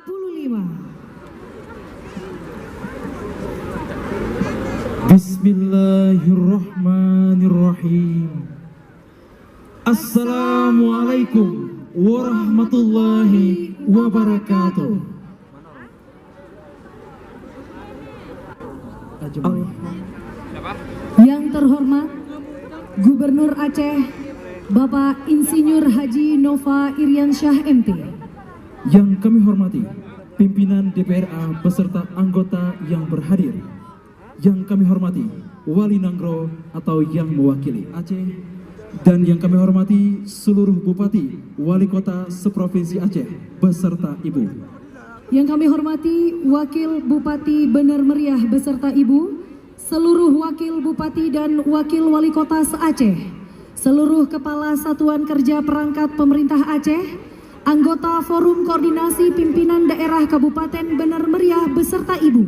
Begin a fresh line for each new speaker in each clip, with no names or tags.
Bismillahirrahmanirrahim. Assalamualaikum warahmatullahi wabarakatuh.
Yang terhormat Gubernur Aceh Bapak Insinyur Haji Nova Iriansyah MT.
Yang kami hormati pimpinan DPRA beserta anggota yang berhadir. Yang kami hormati Wali Nanggro atau yang mewakili Aceh. Dan yang kami hormati seluruh Bupati, Wali Kota seprovinsi Aceh beserta Ibu.
Yang kami hormati Wakil Bupati Bener Meriah beserta Ibu, seluruh Wakil Bupati dan Wakil Wali Kota se-Aceh, seluruh Kepala Satuan Kerja Perangkat Pemerintah Aceh, anggota Forum Koordinasi Pimpinan Daerah Kabupaten Bener Meriah beserta Ibu.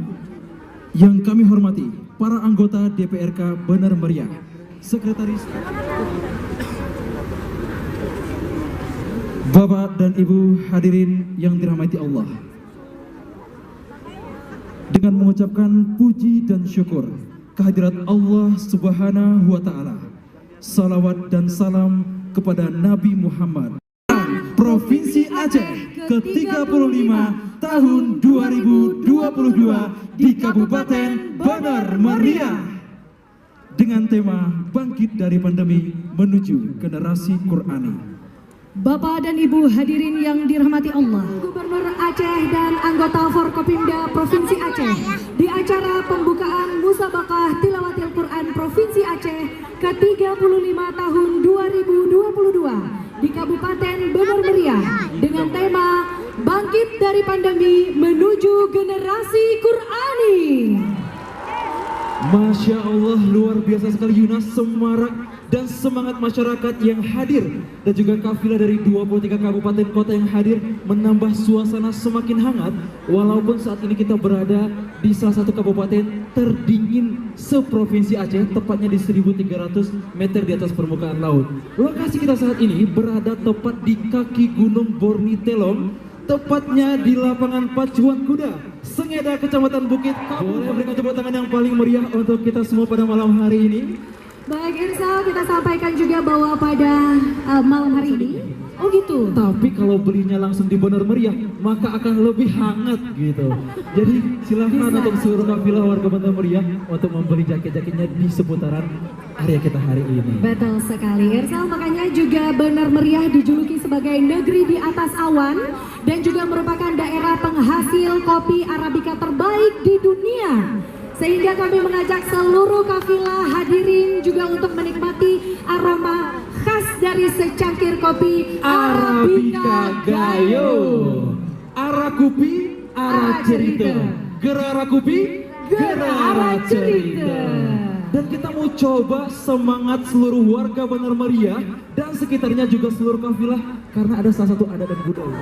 Yang kami hormati para anggota DPRK Bener Meriah, Sekretaris, Bapak dan Ibu hadirin yang dirahmati Allah. Dengan mengucapkan puji dan syukur kehadirat Allah Subhanahu wa Ta'ala, salawat dan salam kepada Nabi Muhammad. Provinsi Aceh ke-35 tahun 2022 di Kabupaten Bener Meriah dengan tema Bangkit dari Pandemi Menuju Generasi Qur'ani.
Bapak dan Ibu hadirin yang dirahmati Allah, Gubernur Aceh dan anggota Forkopimda Provinsi Aceh di acara pembukaan Musabaqah Tilawatil Quran Provinsi Aceh ke-35 tahun 2022 di Kabupaten Bener Meriah dengan tema Bangkit dari Pandemi Menuju Generasi Qur'ani.
Masya Allah, luar biasa sekali Yunas, semarak dan semangat masyarakat yang hadir dan juga kafilah dari 23 kabupaten kota yang hadir menambah suasana semakin hangat walaupun saat ini kita berada di salah satu kabupaten terdingin seprovinsi Aceh, tepatnya di 1300 meter di atas permukaan laut. Lokasi kita saat ini berada tepat di kaki Gunung Borni Telong, tepatnya di lapangan pacuan kuda Sengeda, Kecamatan Bukit. Boleh berikan tepuk tangan yang paling meriah untuk kita semua pada malam hari ini.
Baik Irsal, kita sampaikan juga bahwa pada malam hari ini, oh gitu.
Tapi kalau belinya langsung di Bener Meriah, maka akan lebih hangat gitu. Jadi silakan untuk seluruh kafilah warga Bener Meriah untuk membeli jaket-jaketnya di seputaran area kita hari ini.
Betul sekali Irsal, makanya juga Bener Meriah dijuluki sebagai negeri di atas awan dan juga merupakan daerah penghasil kopi Arabica terbaik di dunia. Sehingga kami mengajak seluruh kafilah hadirin juga untuk menikmati aroma khas dari secangkir kopi Arabica Gayo.
Arakupi, ara cerita. Gera Arakupi, gera ara cerita. Dan kita mau coba semangat seluruh warga Bener Meriah dan sekitarnya juga seluruh kafilah karena ada salah satu adat dan budaya.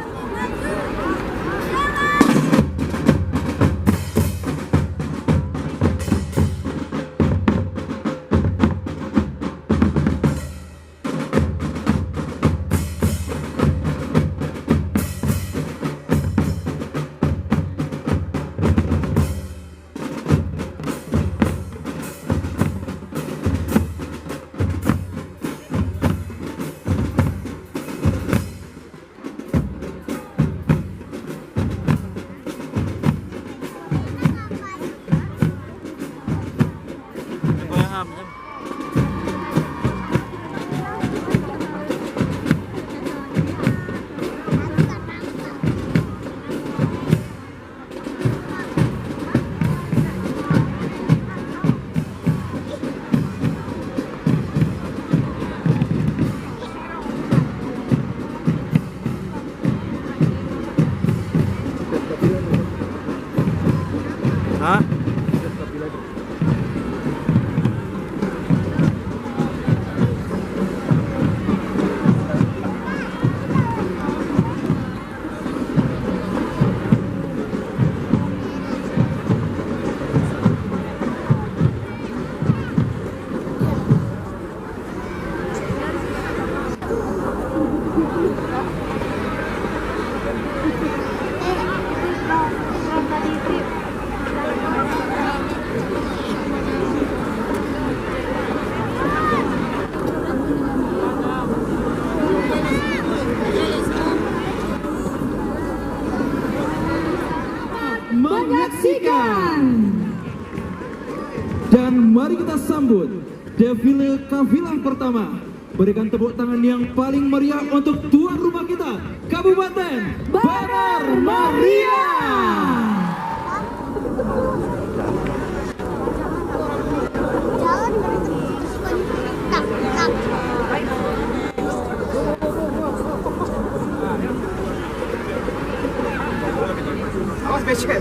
Dan mari kita sambut defile kafilah pertama. Berikan tepuk tangan yang paling meriah untuk tuan rumah kita, Kabupaten Banar Mariah.
Awas becek.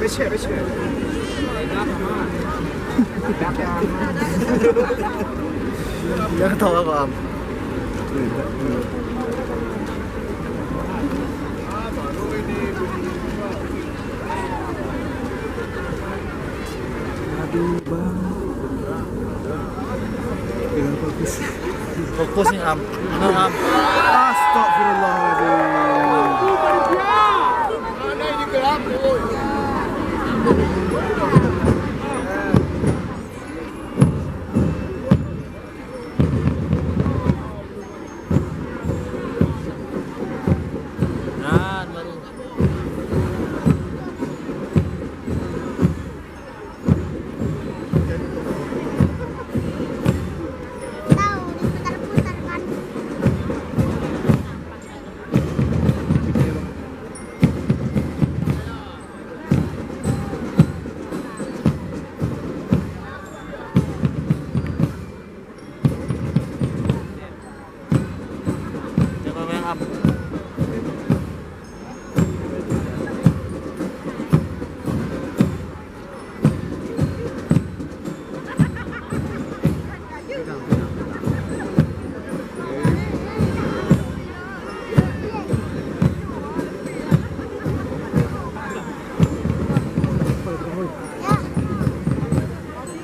Jangan ketawa kok, Am. Aduh, Bang. Pegang fokus. Fokus nih, Am. Benar, Am.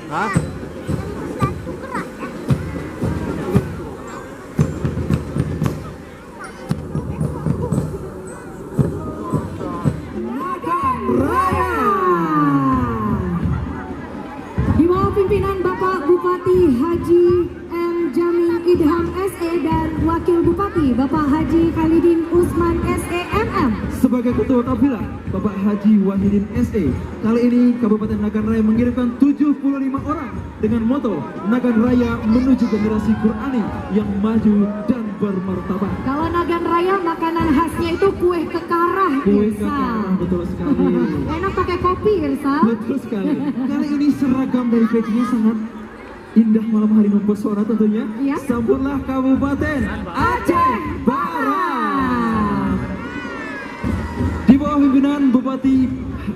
Hah?
Di bawah pimpinan Bapak Bupati Haji M. Jamin Idham SE dan Wakil Bupati Bapak Haji Khalidin Usman SE MM.
Sebagai ketua kafilah Bapak Haji Wahidin SE, kali ini Kabupaten Nagan Raya mengirimkan 75 orang dengan moto Nagan Raya menuju generasi Qurani yang maju dan bermartabat.
Kalau Nagan Raya makanan khasnya itu kue kekarah,
Kue
Irsa.
kekarah, betul sekali.
Enak pakai kopi, Irsa.
Betul sekali. Kali ini seragam dari PJ sangat indah malam hari mempesona tentunya.
Ya.
Sambutlah Kabupaten Aceh Barat. Di bawah pimpinan Bupati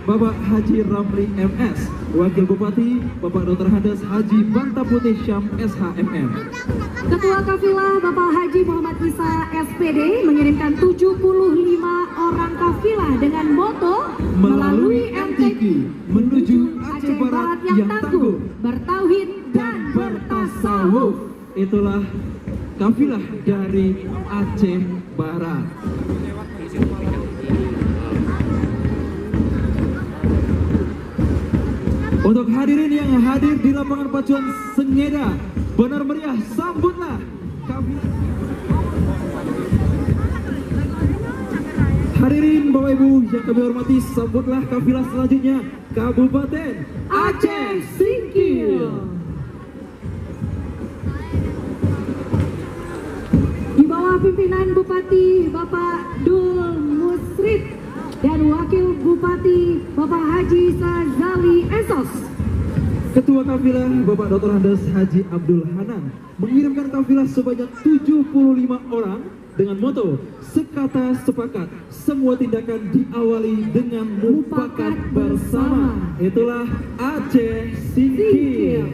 Bapak Haji Ramli MS, Wakil Bupati Bapak Dr. Handes Haji Bantaputih Syam SHMM.
Ketua Kafilah Bapak Haji Muhammad Isa SPD mengirimkan 75 orang kafilah dengan moto melalui MTQ menuju Aceh Barat yang tangguh, bertauhid dan bertasawuf.
Itulah kafilah dari Aceh Barat. Untuk hadirin yang hadir di lapangan pacuan Sengeda Banar Meriah, sambutlah kafilah. Hadirin Bapak Ibu yang kami hormati, sambutlah kafilah selanjutnya Kabupaten Aceh Singkil.
Di bawah pimpinan Bupati Bapak Dul Musrid dan Wakil Bupati Bapak Haji Sazali Esos.
Ketua kafilah Bapak Dr. Handes Haji Abdul Hanan mengirimkan kafilah sebanyak 75 orang dengan moto sekata sepakat, semua tindakan diawali dengan mufakat bersama. Itulah Aceh Singkil.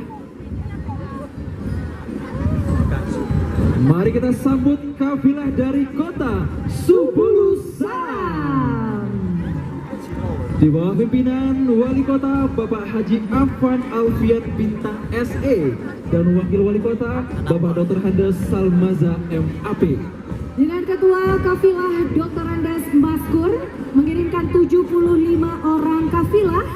Mari kita sambut kafilah dari kota Subulu Salam. Di bawah pimpinan Wali Kota Bapak Haji Afan Alfiat Bintang SE dan Wakil Wali Kota Bapak Dr. Handes Salmaza MAP.
Dengan Ketua Kafilah Dr. Andes Maskur mengirimkan 75 orang kafilah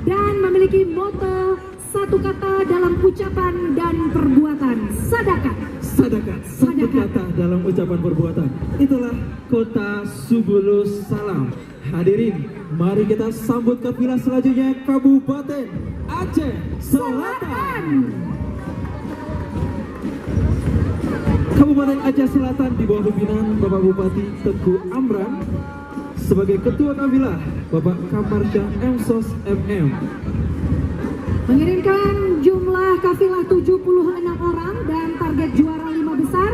dan memiliki moto satu kata dalam ucapan dan perbuatan, sadakat.
Sadakat, satu kata dalam ucapan perbuatan. Itulah kota Subulu Salam. hadirin, mari kita sambut kafilah selanjutnya Kabupaten Aceh Selatan. Kabupaten Aceh Selatan di bawah pimpinan Bapak Bupati Teguh Amran. Sebagai Ketua Kafilah, Bapak Kamarsyah Emsos MM.
Mengirimkan jumlah kafilah 76 orang dan target juara 5 besar,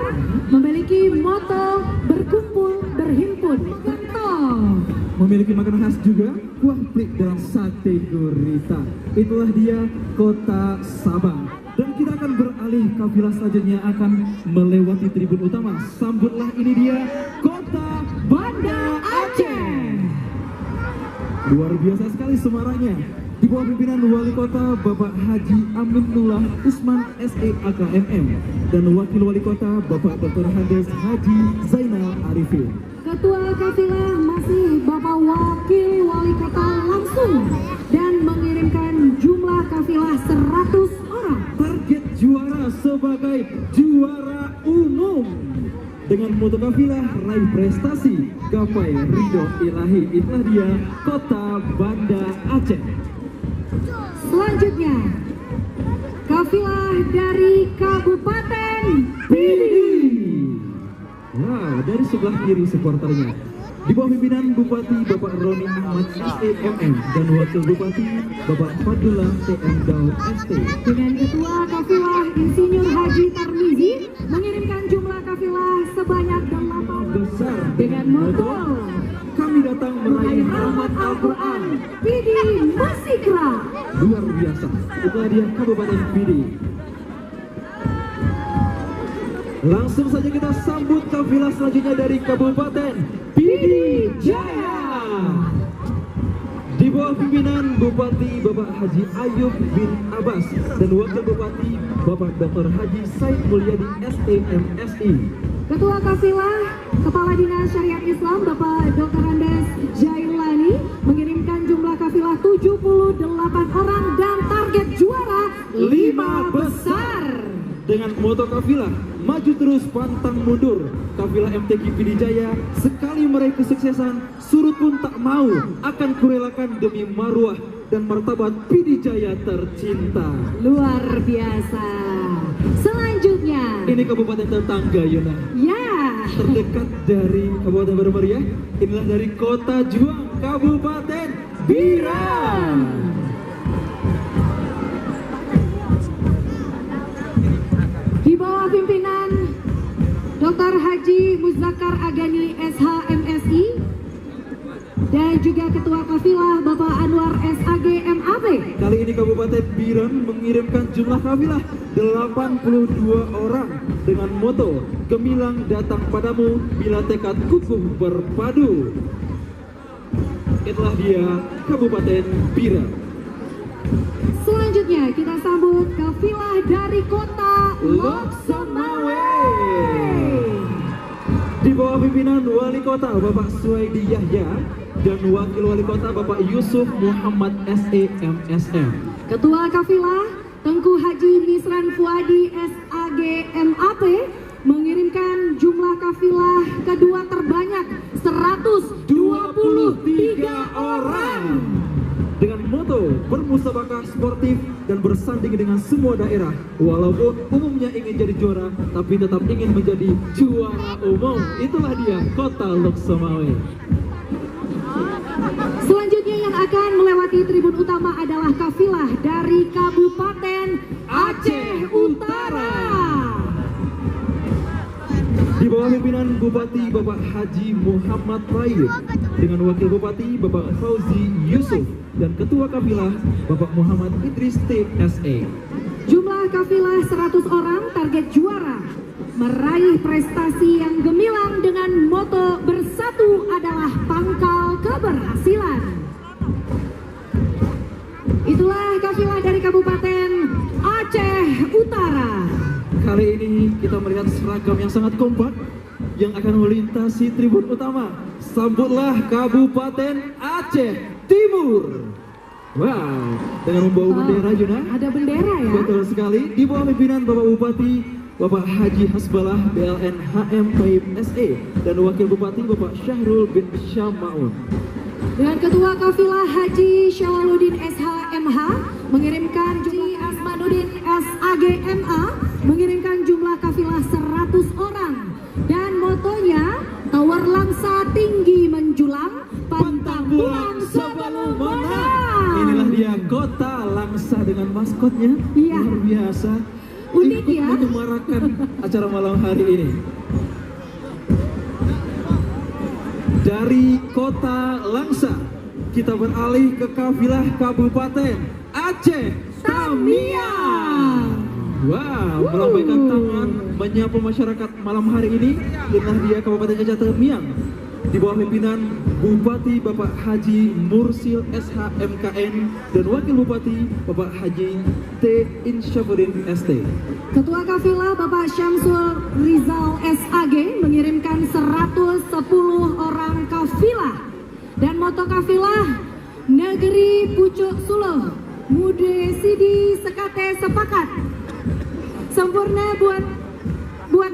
memiliki moto berkumpul, berhimpun, kental.
Memiliki makanan khas juga, kuah plik dan sate gurita. Itulah dia Kota Sabang. Dan kita akan beralih kafilah selanjutnya akan melewati tribun utama. Sambutlah ini dia Kota Banda Aceh. Luar biasa sekali semaraknya. Di bawah pimpinan Wali Kota Bapak Haji Aminullah Usman SE AKMM dan Wakil Wali Kota Bapak Dr. Hades Haji Zainal Arifin.
Ketua kafilah masih Bapak Wakil Wali Kota langsung dan mengirimkan jumlah kafilah 100 orang.
Target juara sebagai juara umum. Dengan moto kafilah raih prestasi, gapai ridho ilahi. Itulah dia Kota Banda Aceh.
Selanjutnya, kafilah dari Kabupaten
Pidi. Wow, dari sebelah kiri supporternya. Di bawah pimpinan Bupati Bapak Roni Ahmad SEMM dan Wakil Bupati Bapak Fadullah TM Daud ST.
dengan Ketua kafilah Insinyur Haji Tarmizi mengirimkan jumlah kafilah sebanyak 8
Besar
dengan moto
kami datang meraih rahmat Al-Quran.
Pidi Musikra.
Luar biasa. Itulah dia Kabupaten Pidi. Langsung saja kita sambut kafilah selanjutnya dari Kabupaten Pidi Jaya. Di bawah pimpinan Bupati Bapak Haji Ayub bin Abbas dan Wakil Bupati Bapak Dr. Haji Said Mulyadi SEMSI.
Ketua kafilah Kepala Dinas Syariat Islam Bapak Dr. Andes Jailani mengirimkan jumlah kafilah 78 orang dan target juara 5 besar.
Dengan moto kafilah maju terus pantang mundur, kafilah MTQ Pidi Jaya sekali meraih kesuksesan surut pun tak mau, akan kurelakan demi marwah dan martabat Pidi Jaya tercinta.
Luar biasa. Selanjutnya,
Ini kabupaten tetangga Yuna,
ya,
terdekat dari Kabupaten Baru Meriah. Inilah dari Kota Juang, Kabupaten Biran.
di bawah pimpinan Dr. Haji Muzakar Agani SHMSI dan juga Ketua Kafilah Bapak Anwar SAG MAP.
Kali ini Kabupaten Biran mengirimkan jumlah kafilah 82 orang dengan moto Gemilang datang padamu bila tekad kukuh berpadu. Itulah dia Kabupaten Biran.
Selanjutnya kita sambut kafilah dari Kota Loksemawe.
Di bawah pimpinan Wali Kota Bapak Suwaidi Yahya dan Wakil Wali Kota Bapak Yusuf Muhammad SEMSM.
Ketua kafilah Tengku Haji Misran Fuadi SAG MAP mengirimkan jumlah kafilah kedua terbanyak 123 orang.
Dengan moto bermusabakah sportif dan bersanding dengan semua daerah. Walaupun umumnya ingin jadi juara, tapi tetap ingin menjadi juara umum. Itulah dia Kota Loksemawe.
Selanjutnya yang akan melewati tribun utama adalah kafilah dari Kabupaten Aceh Utara.
Di bawah pimpinan Bupati Bapak Haji Muhammad Raid dengan Wakil Bupati Bapak Fauzi Yusuf dan Ketua Kafilah Bapak Muhammad Idris TSE.
Jumlah kafilah 100 orang, target juara, meraih prestasi yang gemilang dengan moto bersatu adalah pangkal keberhasilan. Itulah kafilah dari Kabupaten Aceh Utara.
Kali ini kita melihat seragam yang sangat kompak yang akan melintasi tribun utama. Sambutlah Kabupaten Aceh Timur. Wow, dengan membawa bendera Yuna.
Ada bendera ya?
Betul sekali. Di bawah pimpinan Bapak Bupati Bapak Haji Hasbalah BLN HM Taib SE dan Wakil Bupati Bapak Syahrul bin Syamaun.
Dengan Ketua Kafilah Haji Syawaludin SHMH mengirimkan jumlah Asmanuddin SAGMA mengirimkan jumlah kafilah 100 orang dan motonya Tower Langsa tinggi menjulang, pantang pulang sebelum menang.
Inilah dia Kota Langsa dengan maskotnya.
Iya.
Luar biasa.
Unik
Ikut
ya.
menyemarakan acara malam hari ini. Dari Kota Langsa kita beralih ke kafilah Kabupaten Aceh Tamiang. Wow, melambaikan tangan menyapa masyarakat malam hari ini. Inilah dia Kabupaten Aceh Tamiang di bawah pimpinan Bupati Bapak Haji Mursil SHMKN dan Wakil Bupati Bapak Haji T. Insyafudin ST.
Ketua Kafilah Bapak Syamsul Rizal SAG mengirimkan 110 orang kafilah dan moto kafilah Negeri Pucuk Suluh Mude Sidi Sekate Sepakat sempurna buat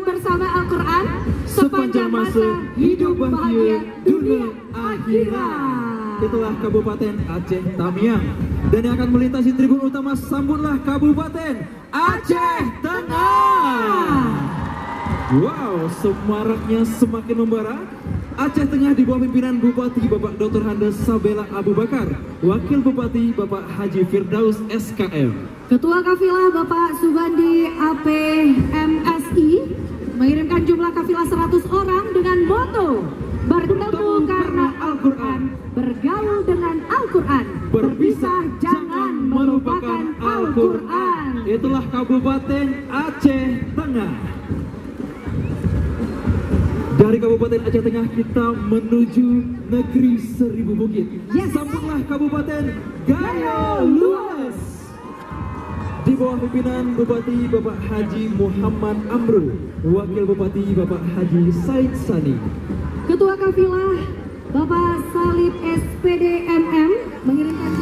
bersama Al-Quran sepanjang masa hidup bahagia dunia akhirat.
Itulah Kabupaten Aceh Tamiang. Dan yang akan melintasi tribun utama sambutlah Kabupaten Aceh Tengah. Wow, semaraknya semakin membara. Aceh Tengah di bawah pimpinan Bupati Bapak Dr. Handa Sabela Abu Bakar, Wakil Bupati Bapak Haji Firdaus SKM.
Ketua Kafilah Bapak Subandi APMSI mengirimkan jumlah kafilah 100 orang dengan moto bertemu karena Al-Quran, bergaul dengan Al-Quran, berpisah jangan melupakan Al-Quran.
Itulah Kabupaten Aceh Tengah. Dari Kabupaten Aceh Tengah kita menuju negeri seribu bukit.
Yes.
Sambutlah Kabupaten Gayo Luas di bawah pimpinan Bupati Bapak Haji Muhammad Amru, Wakil Bupati Bapak Haji Said Sani.
Ketua Kafilah Bapak Salib SPD MM mengirimkan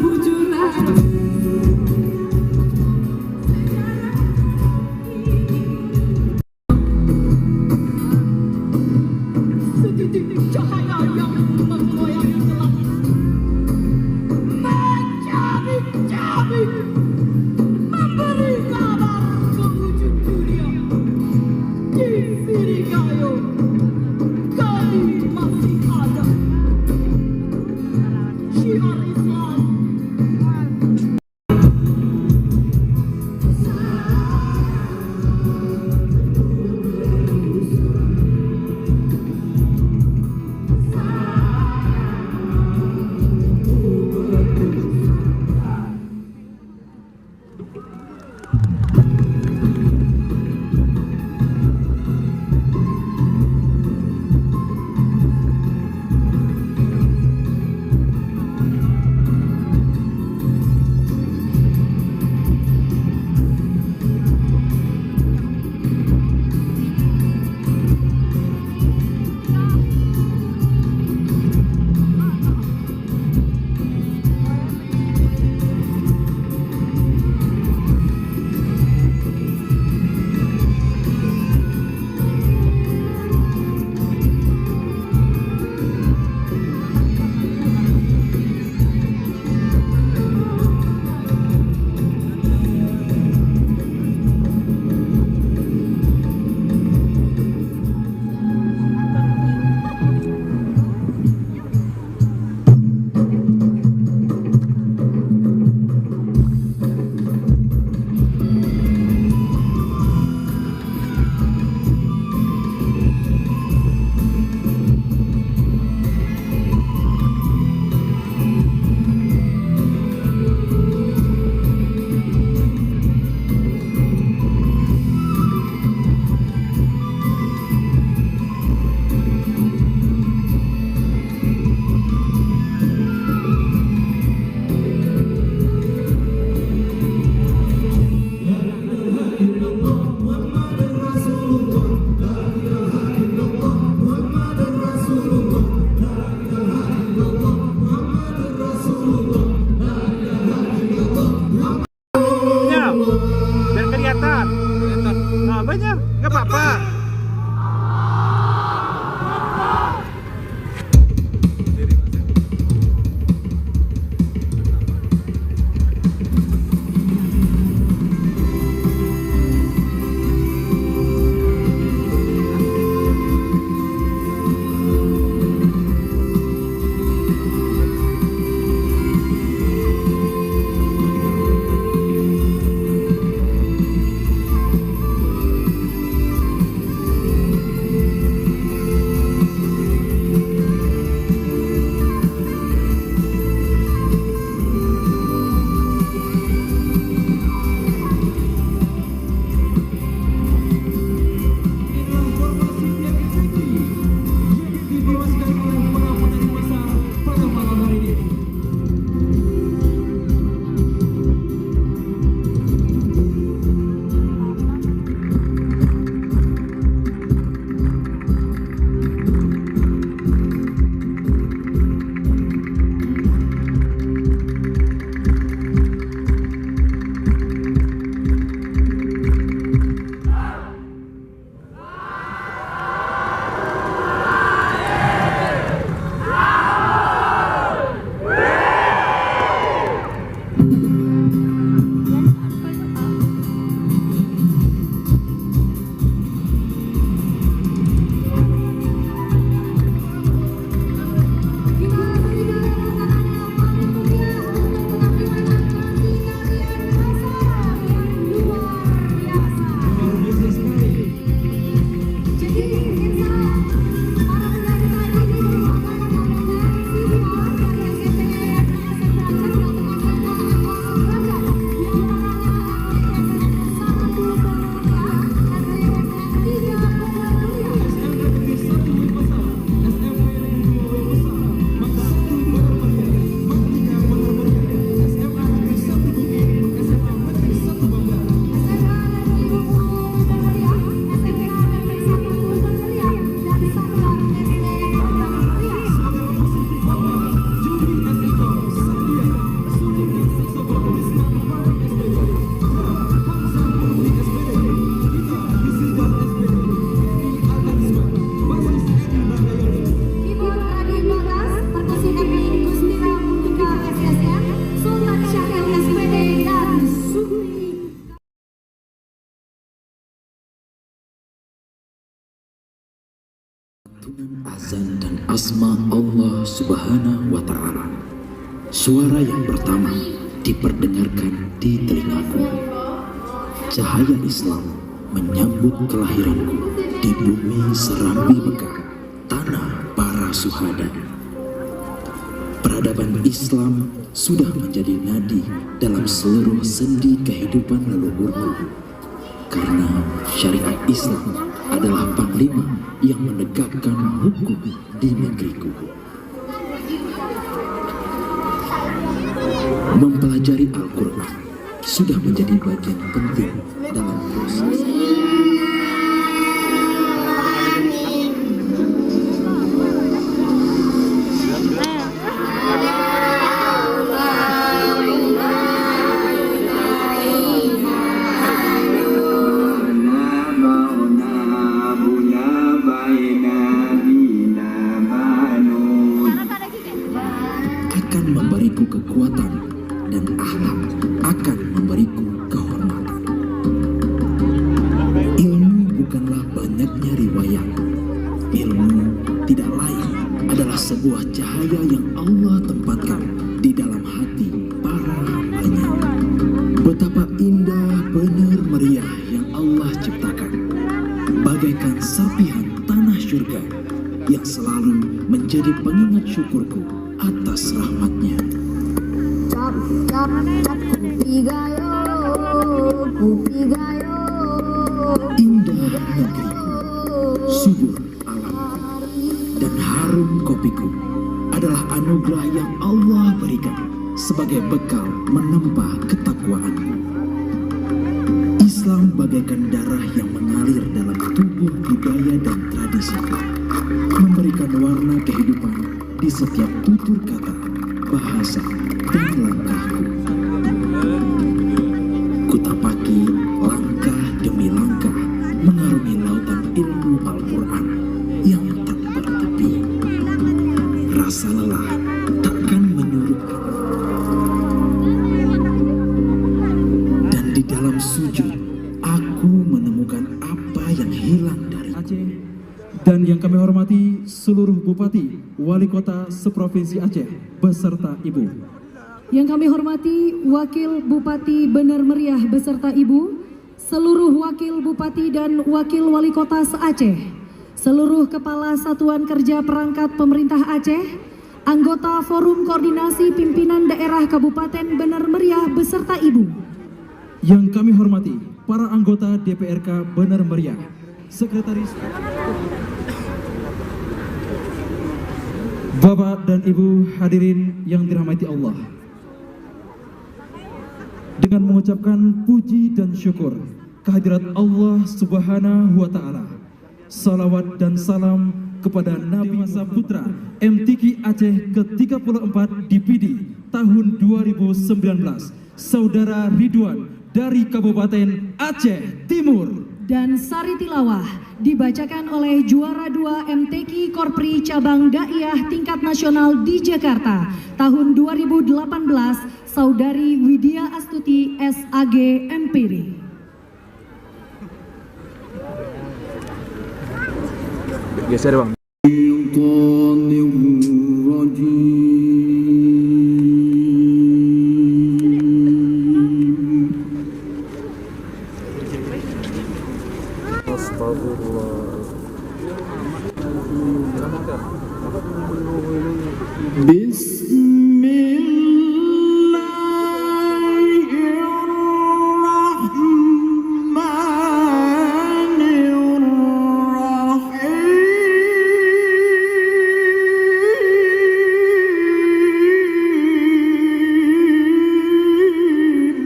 kebujuran. Setitik cahaya yang menggoyang gelap, mencabik-cabik, memberi kabar ke wujud dunia. Di sini gayo, kami masih ada. Syiar Islam.
asma Allah Subhanahu wa Ta'ala. Suara yang pertama diperdengarkan di telingaku. Cahaya Islam menyambut kelahiranku di bumi Serambi Mekah, tanah para syuhada. Peradaban Islam sudah menjadi nadi dalam seluruh sendi kehidupan leluhurku. Karena syariat Islam adalah panglima yang menegakkan hukum di negeriku. Mempelajari Al-Quran sudah menjadi bagian penting dalam proses. Akan memberiku kekuatan dan akhlak akan memberiku kehormatan. Ilmu bukanlah banyaknya riwayat. Ilmu tidak lain adalah sebuah cahaya yang Allah tempatkan di dalam hati para hambanya. Betapa indah benar meriah yang Allah ciptakan, bagaikan sapihan tanah surga yang selalu menjadi pengingat syukurku atas rahmatnya.
Cap cap cap kupi gayo.
Indah negeriku, subur alamku, dan harum kopiku adalah anugerah yang Allah berikan sebagai bekal menempa ketakwaanku. Islam bagaikan darah yang mengalir dalam tubuh budaya dan tradisiku, memberikan warna kehidupan di setiap tutur kata, bahasa, dan langkahku. Kutapaki langkah demi langkah mengarungi lautan ilmu Al-Quran yang tak bertepi. Rasa lelah takkan menyurutkan. Dan di dalam sujud, aku menemukan apa yang hilang dari
Aceh. Dan yang kami hormati seluruh Bupati, Wali Kota seprovinsi Aceh beserta Ibu.
Yang kami hormati Wakil Bupati Bener Meriah beserta Ibu, seluruh Wakil Bupati dan Wakil Wali Kota se-Aceh, seluruh Kepala Satuan Kerja Perangkat Pemerintah Aceh, anggota Forum Koordinasi Pimpinan Daerah Kabupaten Bener Meriah beserta Ibu.
Yang kami hormati para anggota DPRK Bener Meriah, Sekretaris, Bapak dan Ibu hadirin yang dirahmati Allah. Dengan mengucapkan puji dan syukur kehadirat Allah Subhanahu wa Ta'ala, salawat dan salam kepada Nabi Masa Putra MTQ Aceh ke-34 DPD tahun 2019, Saudara Ridwan dari Kabupaten Aceh Timur.
Dan sari tilawah dibacakan oleh juara 2 MTQ Korpri Cabang Daiyah Tingkat Nasional di Jakarta tahun 2018, Saudari Widya Astuti SAG MPD.
Geser bang.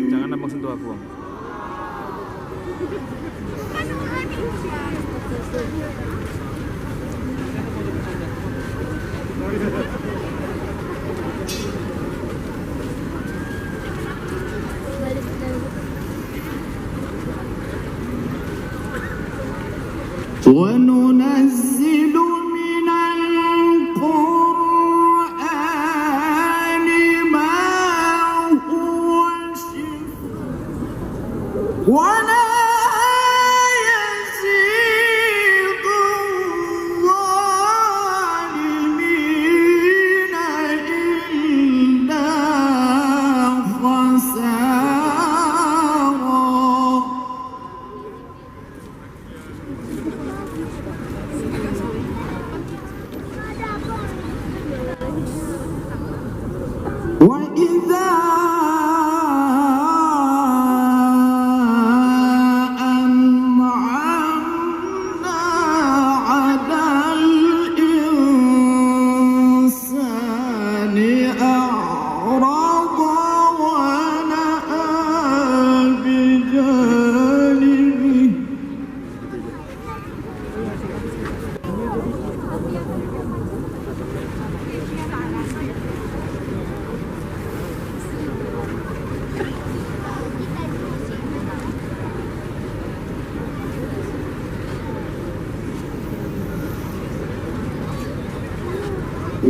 Jangan abang sentuh aku bang.
وننزل من القرآن ما هو شفاء ولا يزيد الظالمين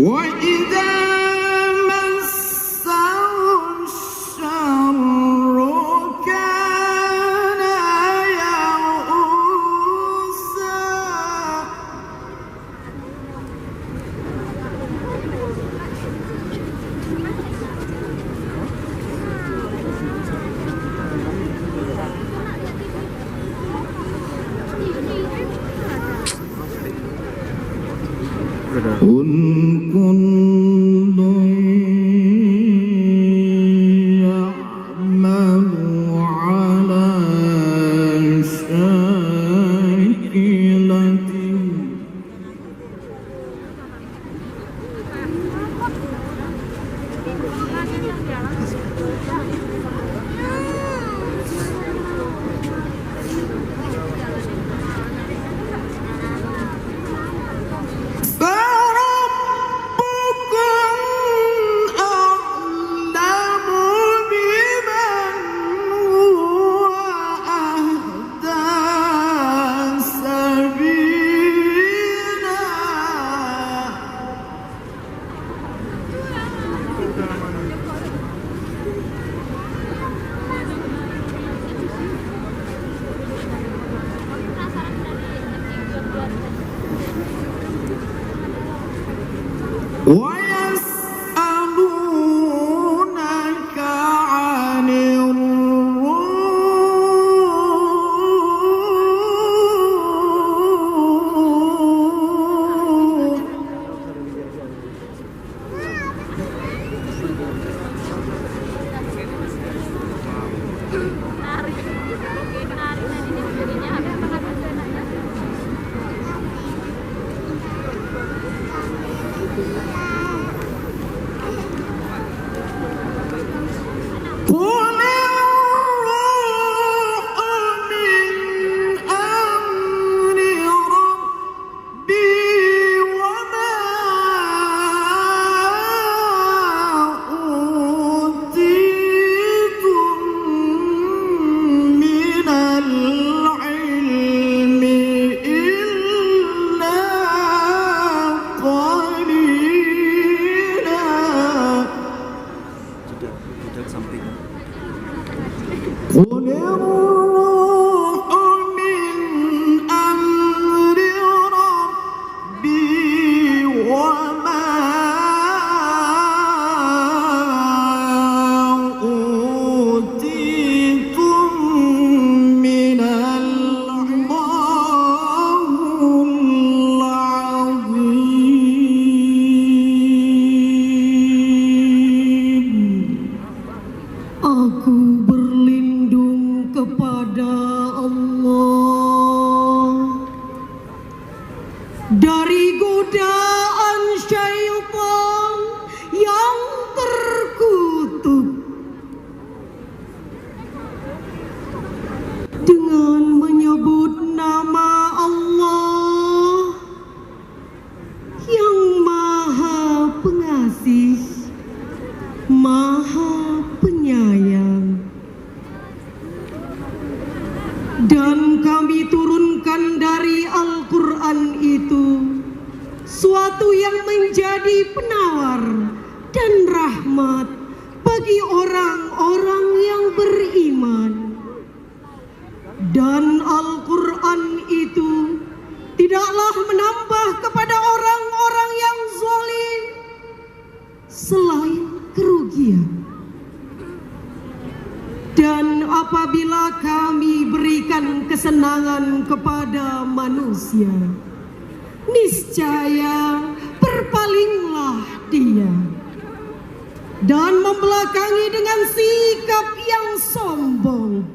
وإذا مسه الشر كان يئوسا قل كل يعمل على شاكلته ويسألونك عن الروح قل الروح من أمر ربي وما أوتيتم من العلم إلا قليلا قل الروح من أمر ربي وما أوتيتم من العلم العظيم. Aku berlindung kepada Allah dari godaan syaitan yang terkutuk. Dengan menyebut nama Allah yang Maha Pengasih, Maha Penyayang. Dan kami turunkan dari Al-Quran itu suatu yang menjadi penawar dan rahmat bagi orang-orang yang beriman. Dan Al-Quran itu tidaklah menambah kepada orang-orang yang zalim selain kerugian. Dan apabila kami berikan kesenangan kepada manusia, niscaya berpalinglah dia dan membelakangi dengan sikap yang sombong.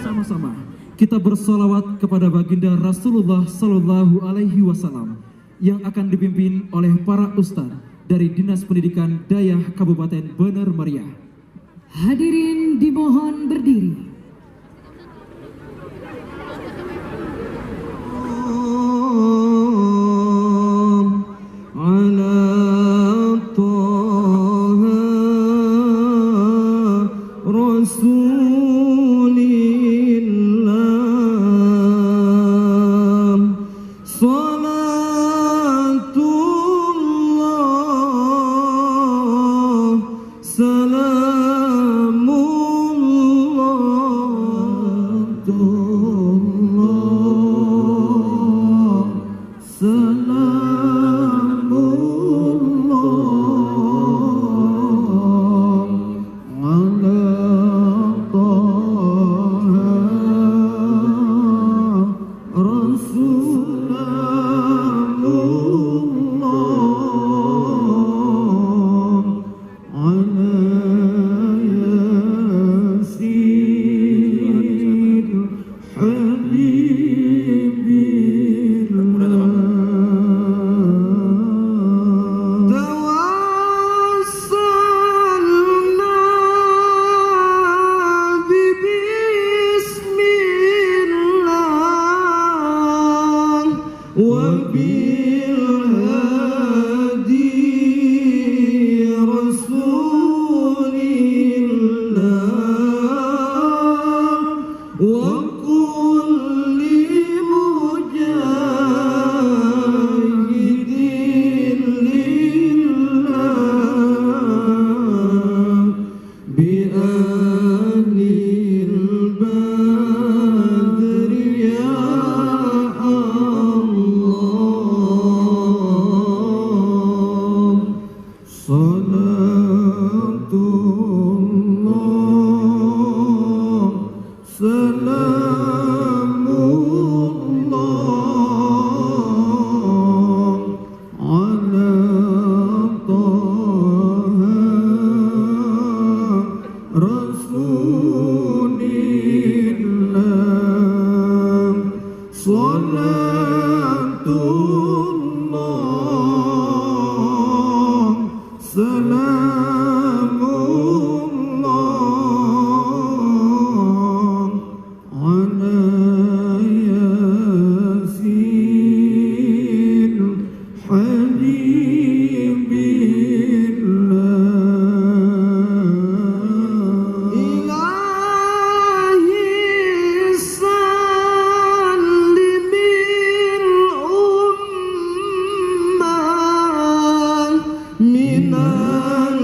Sama-sama kita bersolawat kepada baginda Rasulullah Sallallahu Alaihi Wasallam yang akan dipimpin oleh para ustadz dari Dinas Pendidikan Dayah Kabupaten Bener Meriah.
Hadirin dimohon berdiri.
Rasulillah
salatullah salamullah ala taha rasulillah salatullah salamullah ala yasin habibillah ilahi sallimil ummah minal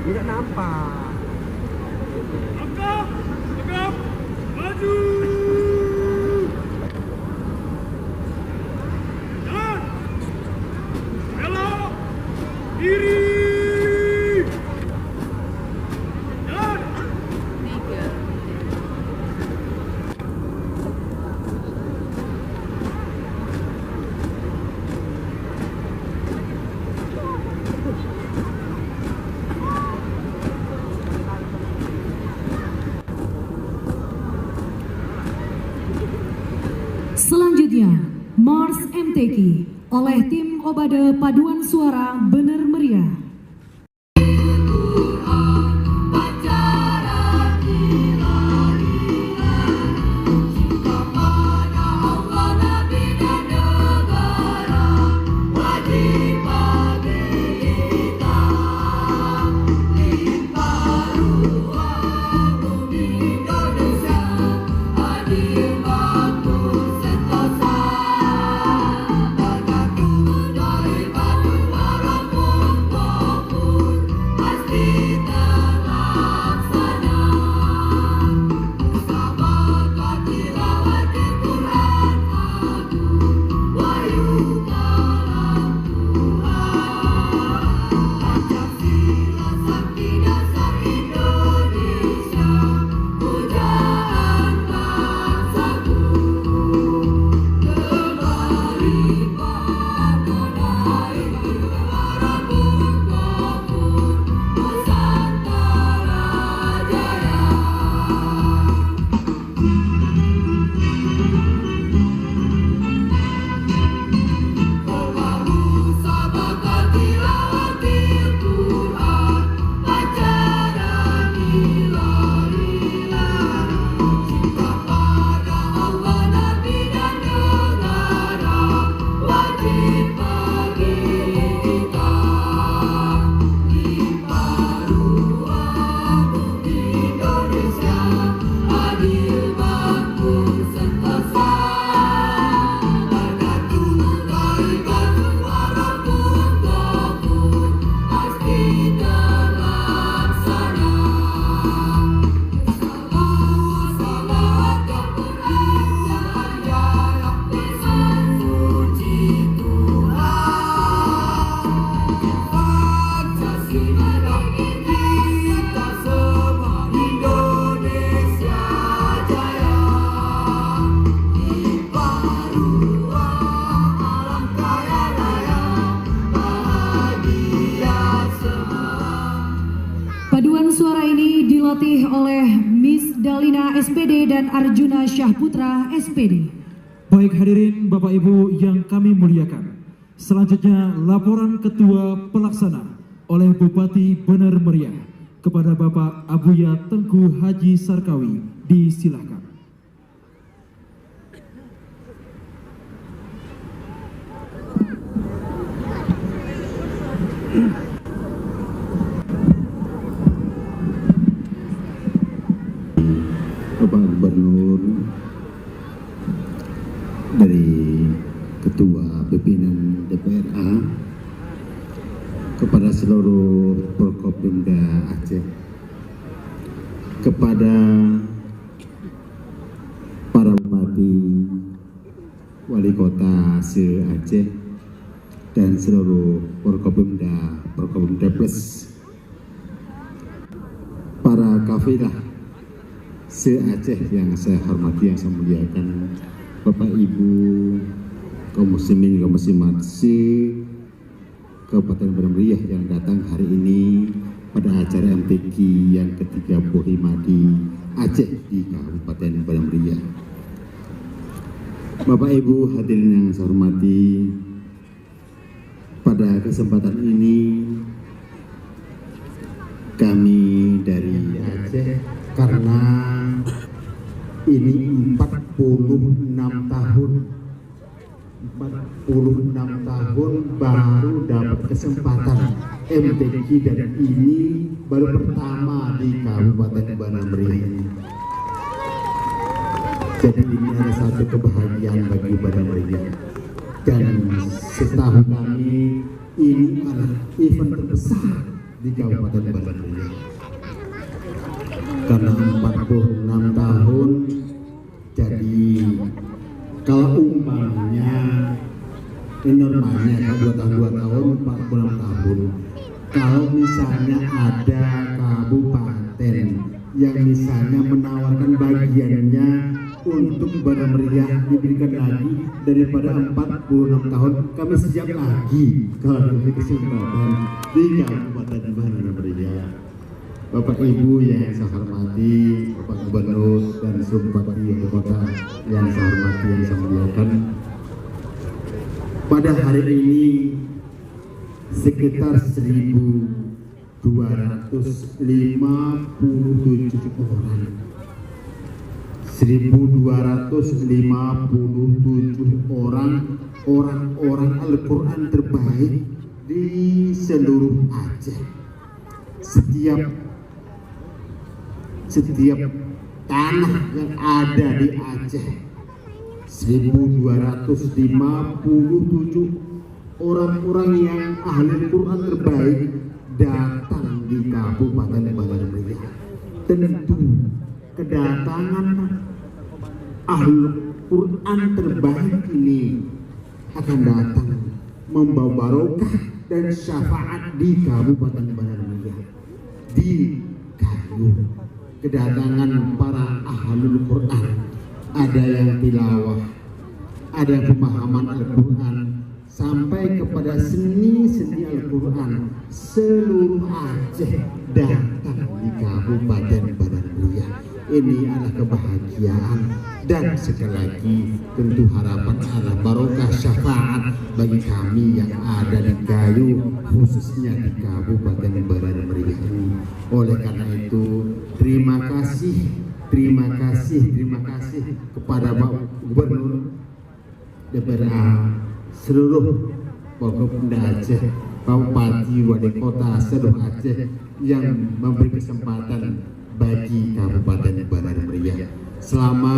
Tidak nampak.
Langkah, tegap, maju. Jalan. Belok. Kiri. Jalan.
Selanjutnya, Mars MTQ oleh tim Obade Paduan Suara Bener Meriah. Paduan suara ini dilatih oleh Miss Dalina SPD dan Arjuna Syahputra SPD.
Baik hadirin Bapak Ibu yang kami muliakan. Selanjutnya laporan Ketua Pelaksana oleh Bupati Bener Meriah kepada Bapak Abuya Tengku Haji Sarkawi. Disilakan.
Bapak Gubernur, dari Ketua Pimpinan DPRA, kepada seluruh Forkopimda Aceh, kepada para bupati, wali kota se-Aceh, dan seluruh Forkopimda Plus, para kafilah se-Aceh yang saya hormati, yang saya muliakan, Bapak Ibu, kaum muslimin, kaum muslimat se Kabupaten Bener Meriah yang datang hari ini pada acara MTQ yang ke-35 di Aceh di Kabupaten Bandar Meriah. Bapak Ibu hadirin yang saya hormati, pada kesempatan ini kami dari Aceh, karena ini 46 tahun baru dapat kesempatan MTQ, dan ini baru pertama di Kabupaten Bandar Meriah ini. Jadi ini adalah satu kebahagiaan bagi Bandar Meriah, dan setahu kami ini adalah event terbesar di Kabupaten Bandar Meriah. Karena 46 tahun, jadi kalau umpamanya ini normalnya kalau 2 tahun 46 tahun, kalau misalnya ada kabupaten yang misalnya menawarkan bagiannya untuk Bandar Meriah diberikan lagi daripada 46 tahun, kami siap lagi kalau diberi kesempatan di Kabupaten Bandar Meriah. Bapak Ibu yang saya hormati, Bapak Gubernur dan seluruh Bupati Wali Kota yang saya hormati, yang saya muliakan, pada hari ini sekitar 1.257 orang, 1.257 orang Al-Quran terbaik di seluruh Aceh. Setiap tanah yang ada di Aceh, 1.257 orang-orang yang ahli Quran terbaik datang di Kabupaten Bandar Meriah. Tentu kedatangan ahli Quran terbaik ini akan datang membawa barokah dan syafaat di Kabupaten Bandar Meriah. Di Gayo, kedatangan para ahlul Quran, ada yang tilawah, ada pemahaman Al-Quran, sampai kepada seni-seni Al-Quran, seluruh Aceh datang di Kabupaten Bandar Meriah. Ini adalah kebahagiaan, dan sekali lagi tentu harapan adalah barokah syafaat bagi kami yang ada di Gayo, khususnya di Kabupaten Bandar Meriah ini. Oleh karena itu, terima kasih kepada Bapak Gubernur, DPRA, seluruh Forkopimda Aceh, Bupati Wali Kota seluruh Aceh yang memberi kesempatan bagi Kabupaten Bandar Meriah. Selama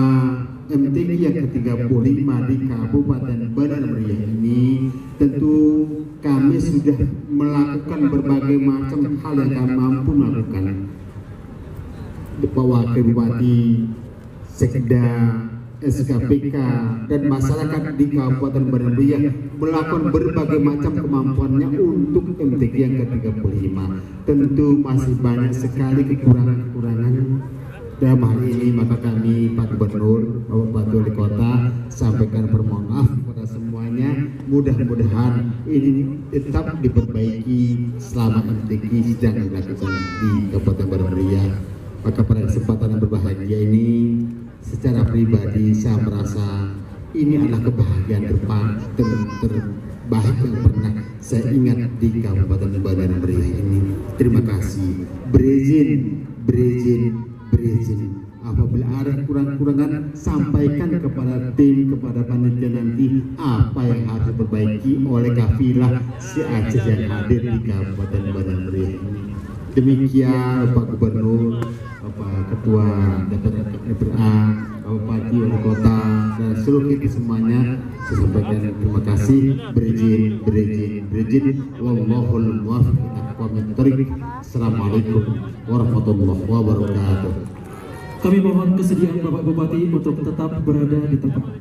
MTQ yang ke-35 di Kabupaten Bandar Meriah ini, tentu kami sudah melakukan berbagai macam hal yang kami mampu melakukan. Pak Wakil Bupati, Sekda, SKPK, dan masyarakat di Kabupaten Bandar Meriah melakukan berbagai macam kemampuannya untuk MTQ yang ke-35. Tentu masih banyak sekali kekurangan-kekurangan dalam hal ini, maka kami Pak Gubernur, Bapak Bupati Wali Kota sampaikan permohonan maaf kepada semuanya. Mudah-mudahan ini tetap diperbaiki selama MTQ sedang dilakukan di Kabupaten Bandar Meriah. Maka pada kesempatan yang berbahagia ini, secara pribadi saya merasa ini adalah kebahagiaan terbaik yang pernah saya ingat di Kabupaten Bandar Meriah ini. Terima kasih. Berizin. Apabila ada kurang-kurangan, sampaikan kepada tim, kepada panitia nanti apa yang harus diperbaiki oleh kafilah si Aceh yang hadir di Kabupaten Bandar Meriah ini. Demikian Pak Gubernur, Bapak Ketua DPRA, Bapak Bupati Wali Kota, dan seluruh kita semuanya, saya sampaikan terima kasih. Berizin. Wallahul muwaffiq ila aqwamit thoriq. Assalamualaikum warahmatullahi wabarakatuh.
Kami mohon kesediaan Bapak Bupati untuk tetap berada di tempat.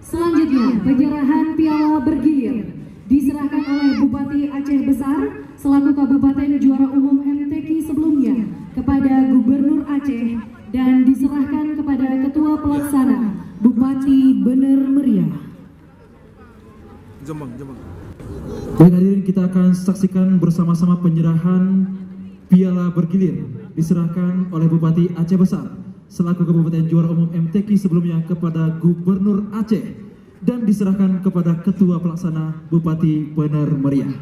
Selanjutnya, penyerahan piala bergilir diserahkan oleh Bupati Aceh Besar selaku Kabupaten Juara Umum MTQ sebelumnya kepada Gubernur Aceh dan diserahkan kepada Ketua Pelaksana Bupati Bandar Meriah.
Jombang.
Baik hadirin, kita akan saksikan bersama-sama penyerahan piala bergilir diserahkan oleh Bupati Aceh Besar selaku Kabupaten Juara Umum MTQ sebelumnya kepada Gubernur Aceh dan diserahkan kepada Ketua Pelaksana Bupati Bener Meriah.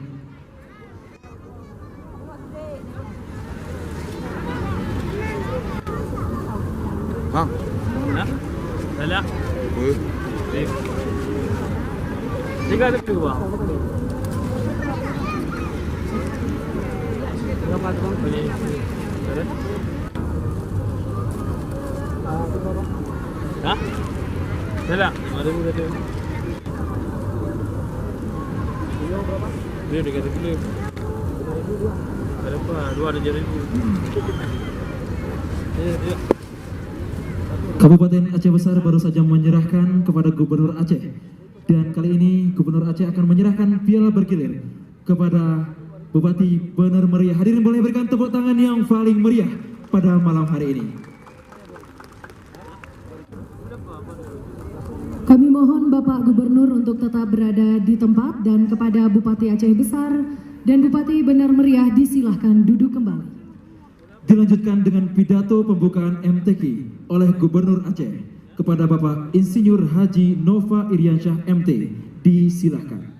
Bang.
Hah? Salah. Tiga tu bang. Berapa tu bang? Boleh. Hah? Salah. Ada juga tu. Dia dekat tu. Ada apa? Dua ada jadi. Ya.
Kabupaten Aceh Besar baru saja menyerahkan kepada Gubernur Aceh, dan kali ini Gubernur Aceh akan menyerahkan piala bergilir kepada Bupati Bener Meriah. Hadirin boleh berikan tepuk tangan yang paling meriah pada malam hari ini.
Kami mohon Bapak Gubernur untuk tetap berada di tempat, dan kepada Bupati Aceh Besar dan Bupati Bener Meriah disilahkan duduk kembali.
Dilanjutkan dengan pidato pembukaan MTQ oleh Gubernur Aceh kepada Bapak Insinyur Haji Nova Iriansyah MT. Disilahkan.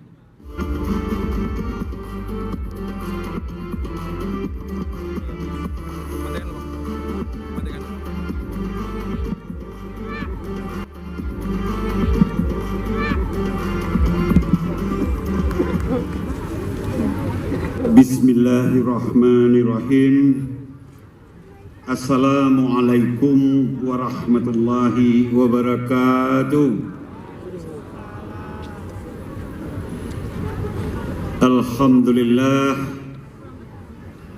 Bismillahirrahmanirrahim. Assalamualaikum warahmatullahi wabarakatuh.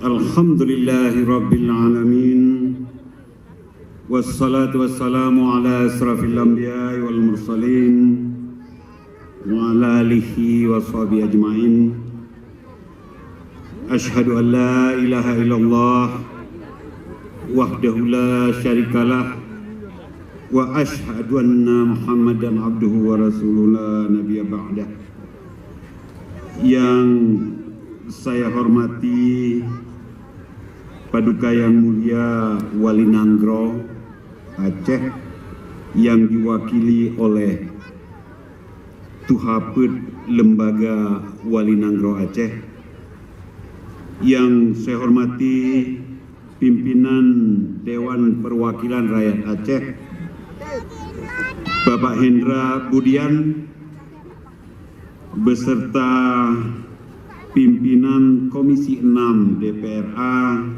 Alhamdulillahi rabbil alamin. Wassalatu wassalamu ala asrafil anbiya'i wal mursalin wa ala alihi wa sahbihi ajma'in. Ashhadu an la ilaha illallah wahdahu la syarikalah wa ashhadu anna Muhammadan abduhu wa rasuluhu la nabiyya ba'dah. Yang saya hormati Paduka Yang Mulia Wali Nanggro Aceh yang diwakili oleh Tuhaput Lembaga Wali Nanggro Aceh. Yang saya hormati pimpinan Dewan Perwakilan Rakyat Aceh, Bapak Hendra Budian, beserta pimpinan Komisi 6 DPRA,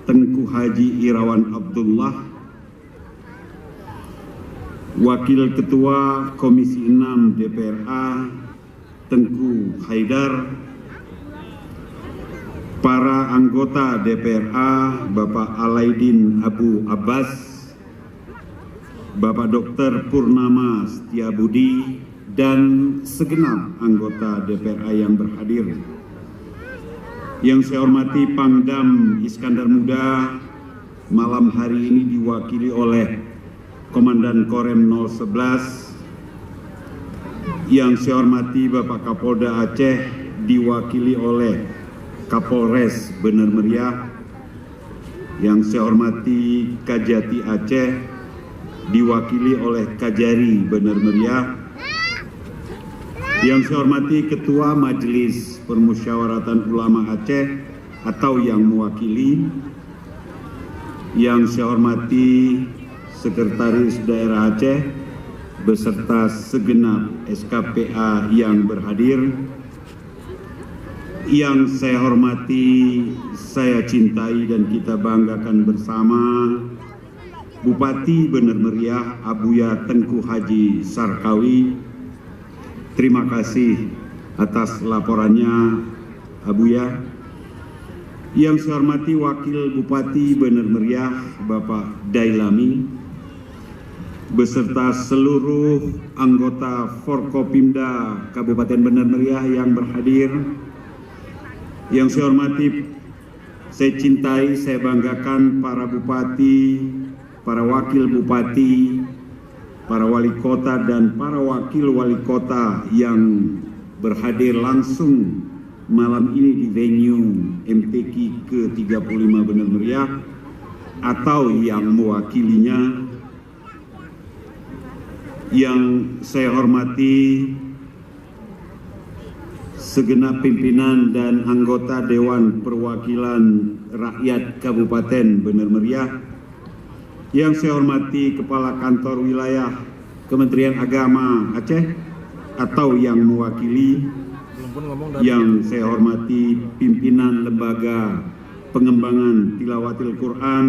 Tengku Haji Irawan Abdullah, Wakil Ketua Komisi 6 DPRA, Tengku Haidar, para anggota DPRA, Bapak Alaidin Abu Abbas, Bapak Dr. Purnama Setiabudi, dan segenap anggota DPRA yang berhadir. Yang saya hormati Pangdam Iskandar Muda, malam hari ini diwakili oleh Komandan Korem 011. Yang saya hormati Bapak Kapolda Aceh, diwakili oleh Kapolres Bener Meriah. Yang saya hormati Kajati Aceh, diwakili oleh Kajari Bener Meriah. Yang saya hormati Ketua Majelis Permusyawaratan Ulama Aceh atau yang mewakili. Yang saya hormati Sekretaris Daerah Aceh beserta segenap SKPA yang berhadir. Yang saya hormati, saya cintai dan kita banggakan bersama Bupati Bener Meriah Abuya Tengku Haji Sarkawi. Terima kasih atas laporannya Abuya. Yang saya hormati Wakil Bupati Bener Meriah Bapak Dailami beserta seluruh anggota Forkopimda Kabupaten Bener Meriah yang berhadir. Yang saya hormati, saya cintai, saya banggakan para bupati, para wakil bupati, para wali kota dan para wakil wali kota yang berhadir langsung malam ini di venue MTQ ke-35 Benar Meriah atau yang mewakilinya, yang saya hormati segenap pimpinan dan anggota Dewan Perwakilan Rakyat Kabupaten Benar Meriah, yang saya hormati Kepala Kantor Wilayah Kementerian Agama Aceh atau yang mewakili, yang saya hormati pimpinan Lembaga Pengembangan Tilawatil Quran,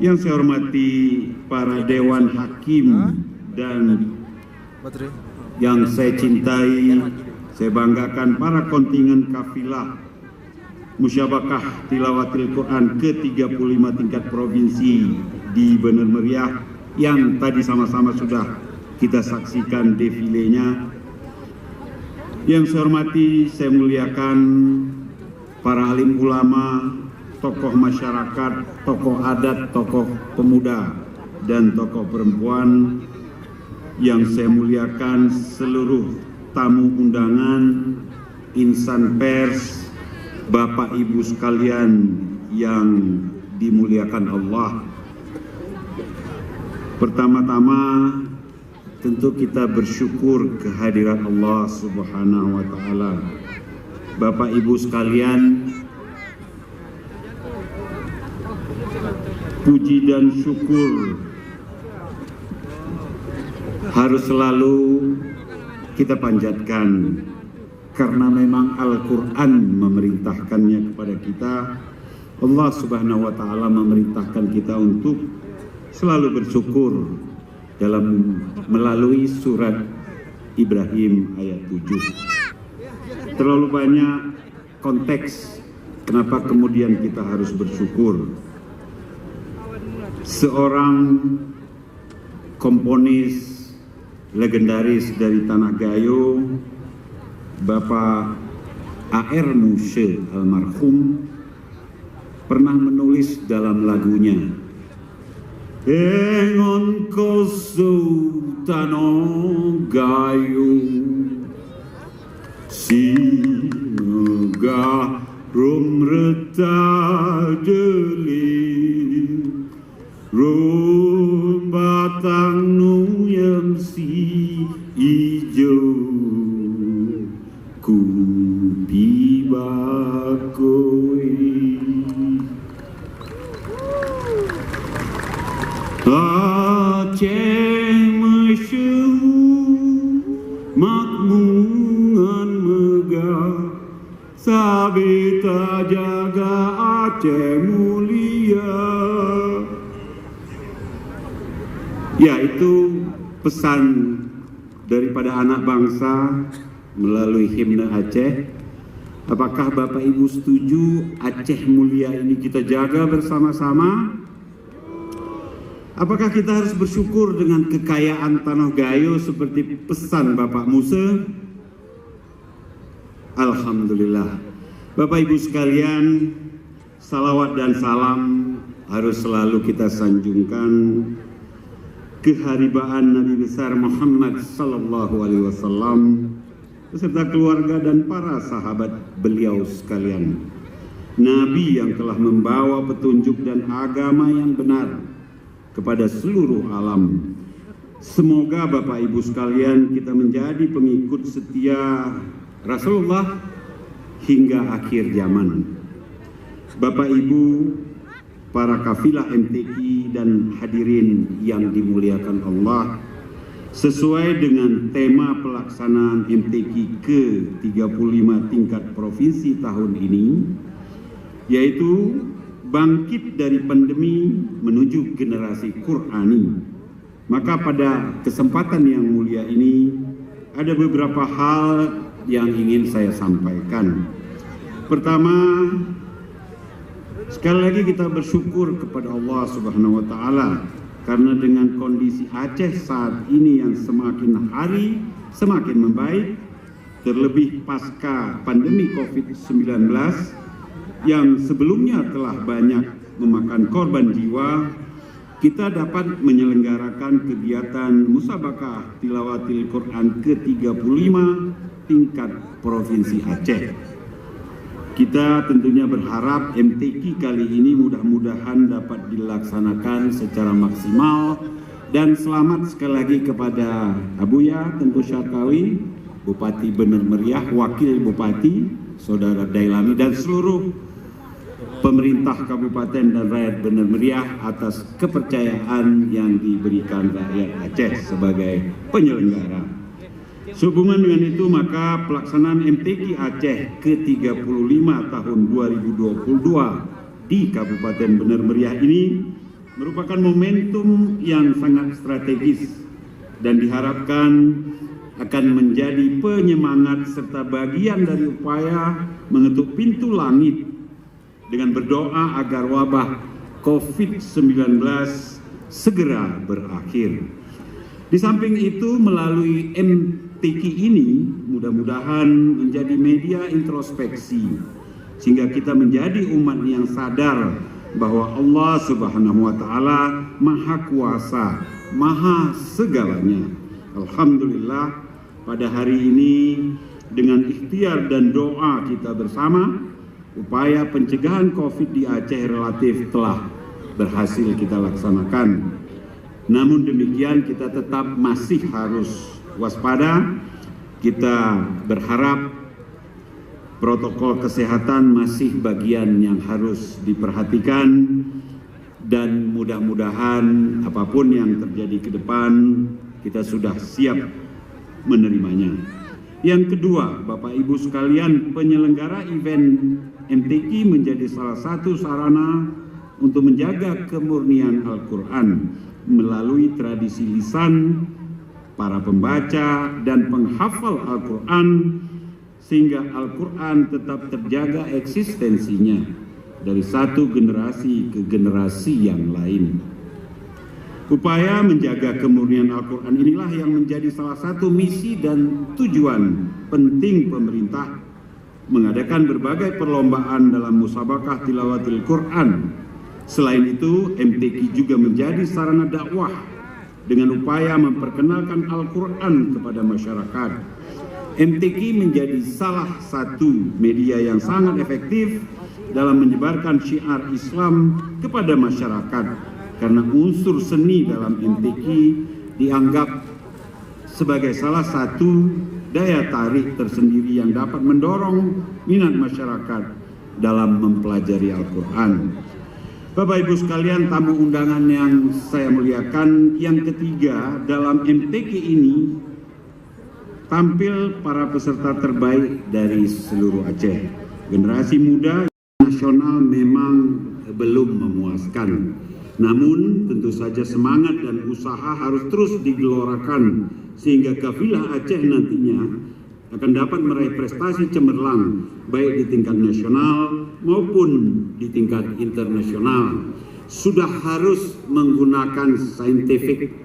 yang saya hormati para Dewan Hakim dan yang saya cintai, saya banggakan para kontingen kafilah Musyabakah Tilawatil Quran ke-35 tingkat provinsi di Benar Meriah yang tadi sama-sama sudah kita saksikan defilenya. Yang saya hormati, saya muliakan para alim ulama, tokoh masyarakat, tokoh adat, tokoh pemuda, dan tokoh perempuan. Yang saya muliakan seluruh tamu undangan, insan pers, Bapak Ibu sekalian yang dimuliakan Allah. Pertama-tama tentu kita bersyukur kehadiran Allah Subhanahu wa taala. Bapak Ibu sekalian, puji dan syukur harus selalu kita panjatkan, karena memang Al-Quran memerintahkannya kepada kita. Allah Subhanahu wa ta'ala memerintahkan kita untuk selalu bersyukur dalam melalui surat Ibrahim ayat 7. Terlalu banyak konteks kenapa kemudian kita harus bersyukur. Seorang komponis legendaris dari Tanah Gayo, Bapak A.R. Mushe almarhum, pernah menulis dalam lagunya, Engon koso Tanah Gayo sinega rumreta jeli rum batang nu yang si ijo ku bibakoi Aceh masyhur makmungan megah sabita jaga Aceh mulia. Ya, itu pesan daripada anak bangsa melalui himne Aceh. Apakah Bapak Ibu setuju Aceh mulia ini kita jaga bersama-sama? Apakah kita harus bersyukur dengan kekayaan Tanah Gayo seperti pesan Bapak Mushe? Alhamdulillah. Bapak Ibu sekalian, salawat dan salam harus selalu kita sanjungkan keharibaan Nabi besar Muhammad sallallahu alaihi wasallam beserta keluarga dan para sahabat beliau sekalian. Nabi yang telah membawa petunjuk dan agama yang benar kepada seluruh alam. Semoga Bapak Ibu sekalian kita menjadi pengikut setia Rasulullah hingga akhir zaman. Bapak Ibu, para kafilah MTQ dan hadirin yang dimuliakan Allah, sesuai dengan tema pelaksanaan MTQ ke-35 tingkat provinsi tahun ini, yaitu bangkit dari pandemi menuju generasi Qur'ani. Maka pada kesempatan yang mulia ini ada beberapa hal yang ingin saya sampaikan. Pertama, sekali lagi kita bersyukur kepada Allah Subhanahu wa taala karena dengan kondisi Aceh saat ini yang semakin hari semakin membaik, terlebih pasca pandemi Covid-19 yang sebelumnya telah banyak memakan korban jiwa, kita dapat menyelenggarakan kegiatan Musabakah Tilawatil Quran ke-35 tingkat Provinsi Aceh. Kita tentunya berharap MTQ kali ini mudah-mudahan dapat dilaksanakan secara maksimal, dan selamat sekali lagi kepada Abuya Tengku Syarkawi, Bupati Bener Meriah, Wakil Bupati, Saudara Dailami, dan seluruh pemerintah kabupaten dan rakyat Bener Meriah atas kepercayaan yang diberikan rakyat Aceh sebagai penyelenggara. Sehubungan dengan itu, maka pelaksanaan MTQ Aceh ke-35 tahun 2022 di Kabupaten Bener Meriah ini merupakan momentum yang sangat strategis dan diharapkan akan menjadi penyemangat serta bagian dari upaya mengetuk pintu langit dengan berdoa agar wabah COVID-19 segera berakhir. Di samping itu, melalui MTQ ini mudah-mudahan menjadi media introspeksi sehingga kita menjadi umat yang sadar bahwa Allah Subhanahu wa taala Maha Kuasa, Maha segalanya. Alhamdulillah, pada hari ini dengan ikhtiar dan doa kita bersama, upaya pencegahan Covid di Aceh relatif telah berhasil kita laksanakan. Namun demikian, kita tetap masih harus waspada. Kita berharap protokol kesehatan masih bagian yang harus diperhatikan, dan mudah-mudahan apapun yang terjadi ke depan kita sudah siap menerimanya. Yang kedua, Bapak Ibu sekalian, penyelenggara event MTQ menjadi salah satu sarana untuk menjaga kemurnian Al-Quran melalui tradisi lisan para pembaca dan penghafal Al-Quran, sehingga Al-Quran tetap terjaga eksistensinya dari satu generasi ke generasi yang lain. Upaya menjaga kemurnian Al-Quran inilah yang menjadi salah satu misi dan tujuan penting pemerintah mengadakan berbagai perlombaan dalam musabaqah tilawatil Quran. Selain itu, MTQ juga menjadi sarana dakwah dengan upaya memperkenalkan Al-Quran kepada masyarakat. MTQ menjadi salah satu media yang sangat efektif dalam menyebarkan syiar Islam kepada masyarakat, karena unsur seni dalam MTQ dianggap sebagai salah satu daya tarik tersendiri yang dapat mendorong minat masyarakat dalam mempelajari Al-Quran. Bapak Ibu sekalian, tamu undangan yang saya muliakan, yang ketiga dalam MTQ ini tampil para peserta terbaik dari seluruh Aceh. Generasi muda nasional memang belum memuaskan. Namun tentu saja semangat dan usaha harus terus digelorakan sehingga kafilah Aceh nantinya akan dapat meraih prestasi cemerlang baik di tingkat nasional maupun di tingkat internasional. Sudah harus menggunakan saintifik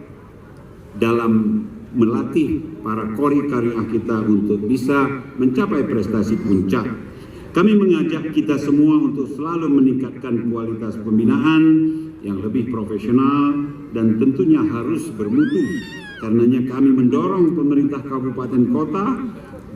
dalam melatih para kori karya kita untuk bisa mencapai prestasi puncak. Kami mengajak kita semua untuk selalu meningkatkan kualitas pembinaan yang lebih profesional dan tentunya harus bermutu. Karenanya kami mendorong pemerintah kabupaten kota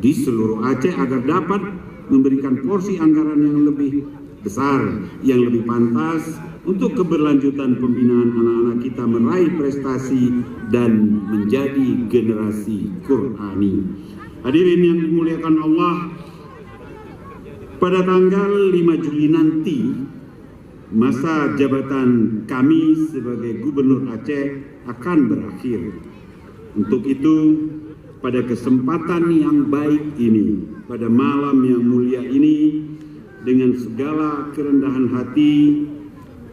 di seluruh Aceh agar dapat memberikan porsi anggaran yang lebih besar, yang lebih pantas untuk keberlanjutan pembinaan anak-anak kita meraih prestasi dan menjadi generasi Qurani. Hadirin yang dimuliakan Allah, pada tanggal 5 Juli nanti masa jabatan kami sebagai Gubernur Aceh akan berakhir. Untuk itu, pada kesempatan yang baik ini, pada malam yang mulia ini, dengan segala kerendahan hati,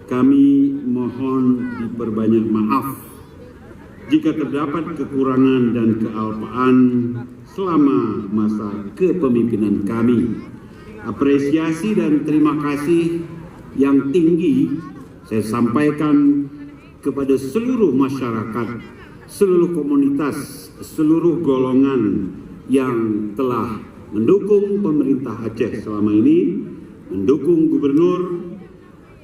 kami mohon diperbanyak maaf jika terdapat kekurangan dan kealpaan selama masa kepemimpinan kami. Apresiasi dan terima kasih yang tinggi saya sampaikan kepada seluruh masyarakat, seluruh komunitas, seluruh golongan yang telah mendukung pemerintah Aceh selama ini, mendukung gubernur,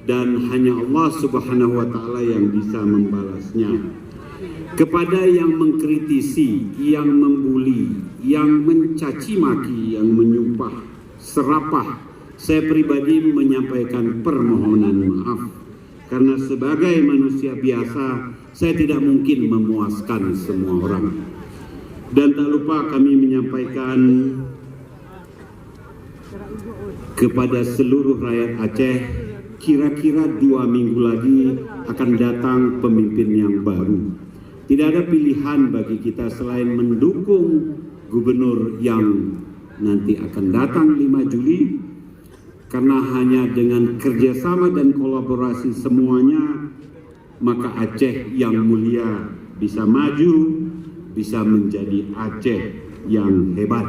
dan hanya Allah Subhanahu wa taala yang bisa membalasnya. Kepada yang mengkritisi, yang membuli, yang mencaci maki, yang menyumpah serapah, saya pribadi menyampaikan permohonan maaf. Karena sebagai manusia biasa, saya tidak mungkin memuaskan semua orang. Dan tak lupa kami menyampaikan kepada seluruh rakyat Aceh, kira-kira 2 minggu lagi akan datang pemimpin yang baru. Tidak ada pilihan bagi kita selain mendukung gubernur yang nanti akan datang 5 Juli, karena hanya dengan kerjasama dan kolaborasi semuanya, maka Aceh yang mulia bisa maju, bisa menjadi Aceh yang hebat.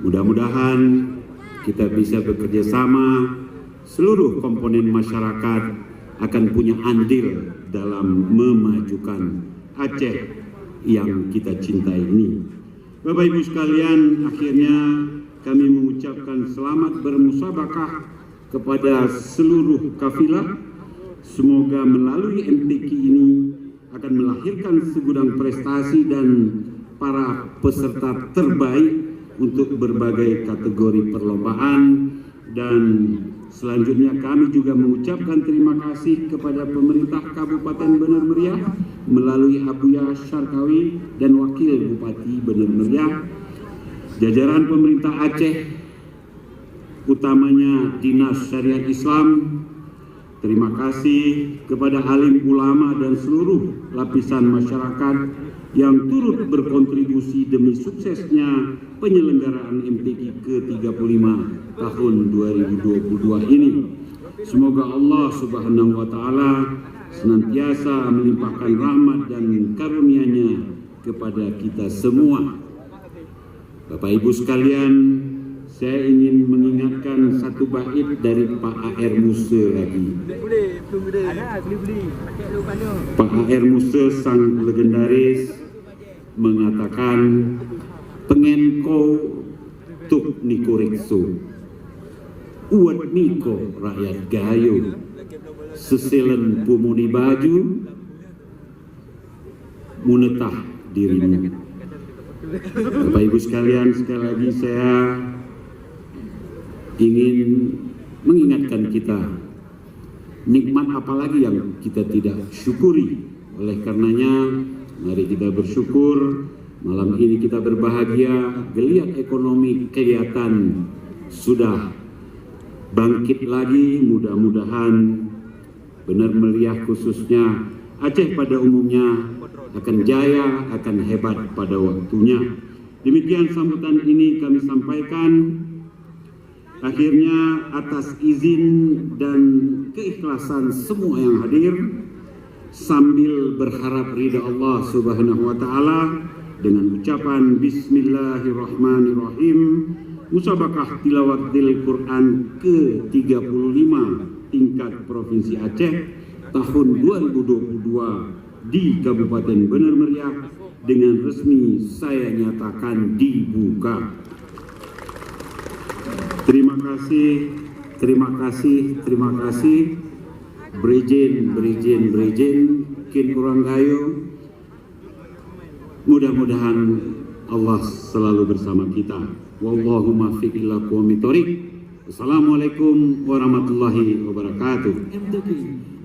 Mudah-mudahan kita bisa bekerja sama, seluruh komponen masyarakat akan punya andil dalam memajukan Aceh yang kita cintai ini. Bapak Ibu sekalian, akhirnya kami mengucapkan selamat bermusabakah kepada seluruh kafilah. Semoga melalui MTQ ini akan melahirkan segudang prestasi dan para peserta terbaik untuk berbagai kategori perlombaan. Dan selanjutnya kami juga mengucapkan terima kasih kepada pemerintah Kabupaten Bener Meriah melalui Abuya Syarkawi dan Wakil Bupati Bener Meriah, jajaran pemerintah Aceh, utamanya Dinas Syariat Islam. Terima kasih kepada alim ulama dan seluruh lapisan masyarakat yang turut berkontribusi demi suksesnya penyelenggaraan MTQ ke-35 tahun 2022 ini. Semoga Allah Subhanahu wa taala senantiasa melimpahkan rahmat dan karunia-Nya kepada kita semua. Bapak Ibu sekalian, saya ingin mengingatkan satu bait dari Pak A.R. Musa lagi. Pak A.R. Musa sang legendaris mengatakan, pengen kau tuk niko rikso, uat niko rakyat gayo, seselen pumuni baju, munetah dirimu. Bapak Ibu sekalian, sekali lagi saya ingin mengingatkan kita, nikmat apalagi yang kita tidak syukuri. Oleh karenanya, mari kita bersyukur. Malam ini kita berbahagia, geliat ekonomi kelihatan sudah bangkit lagi. Mudah-mudahan Bener Meriah khususnya, Aceh pada umumnya akan jaya, akan hebat pada waktunya. Demikian sambutan ini kami sampaikan. Akhirnya atas izin dan keikhlasan semua yang hadir, sambil berharap ridha Allah Subhanahu wa taala, dengan ucapan Bismillahirrahmanirrahim, musabakah tilawatil Quran ke-35 tingkat Provinsi Aceh tahun 2022 di Kabupaten Bener Meriah dengan resmi saya nyatakan dibuka. Terima kasih, terima kasih, terima kasih. Brejin, kin kurang gayo. Mudah-mudahan Allah selalu bersama kita. Wallahu muwaffiq ila aqwamit thoriq. Assalamualaikum warahmatullahi wabarakatuh.
MTQ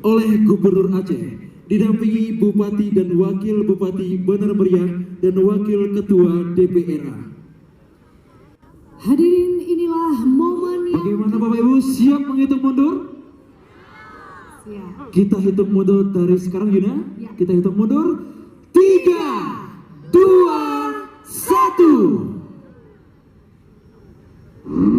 oleh Gubernur Aceh didampingi Bupati dan Wakil Bupati Bener Meriah dan Wakil Ketua DPRA.
Hadirin, inilah momen yang...
Bagaimana Bapak Ibu, siap menghitung mundur?
Siap.
Kita hitung mundur dari sekarang, Yuna.
Ya.
Kita hitung mundur. 3, 2, 1.
Pulang.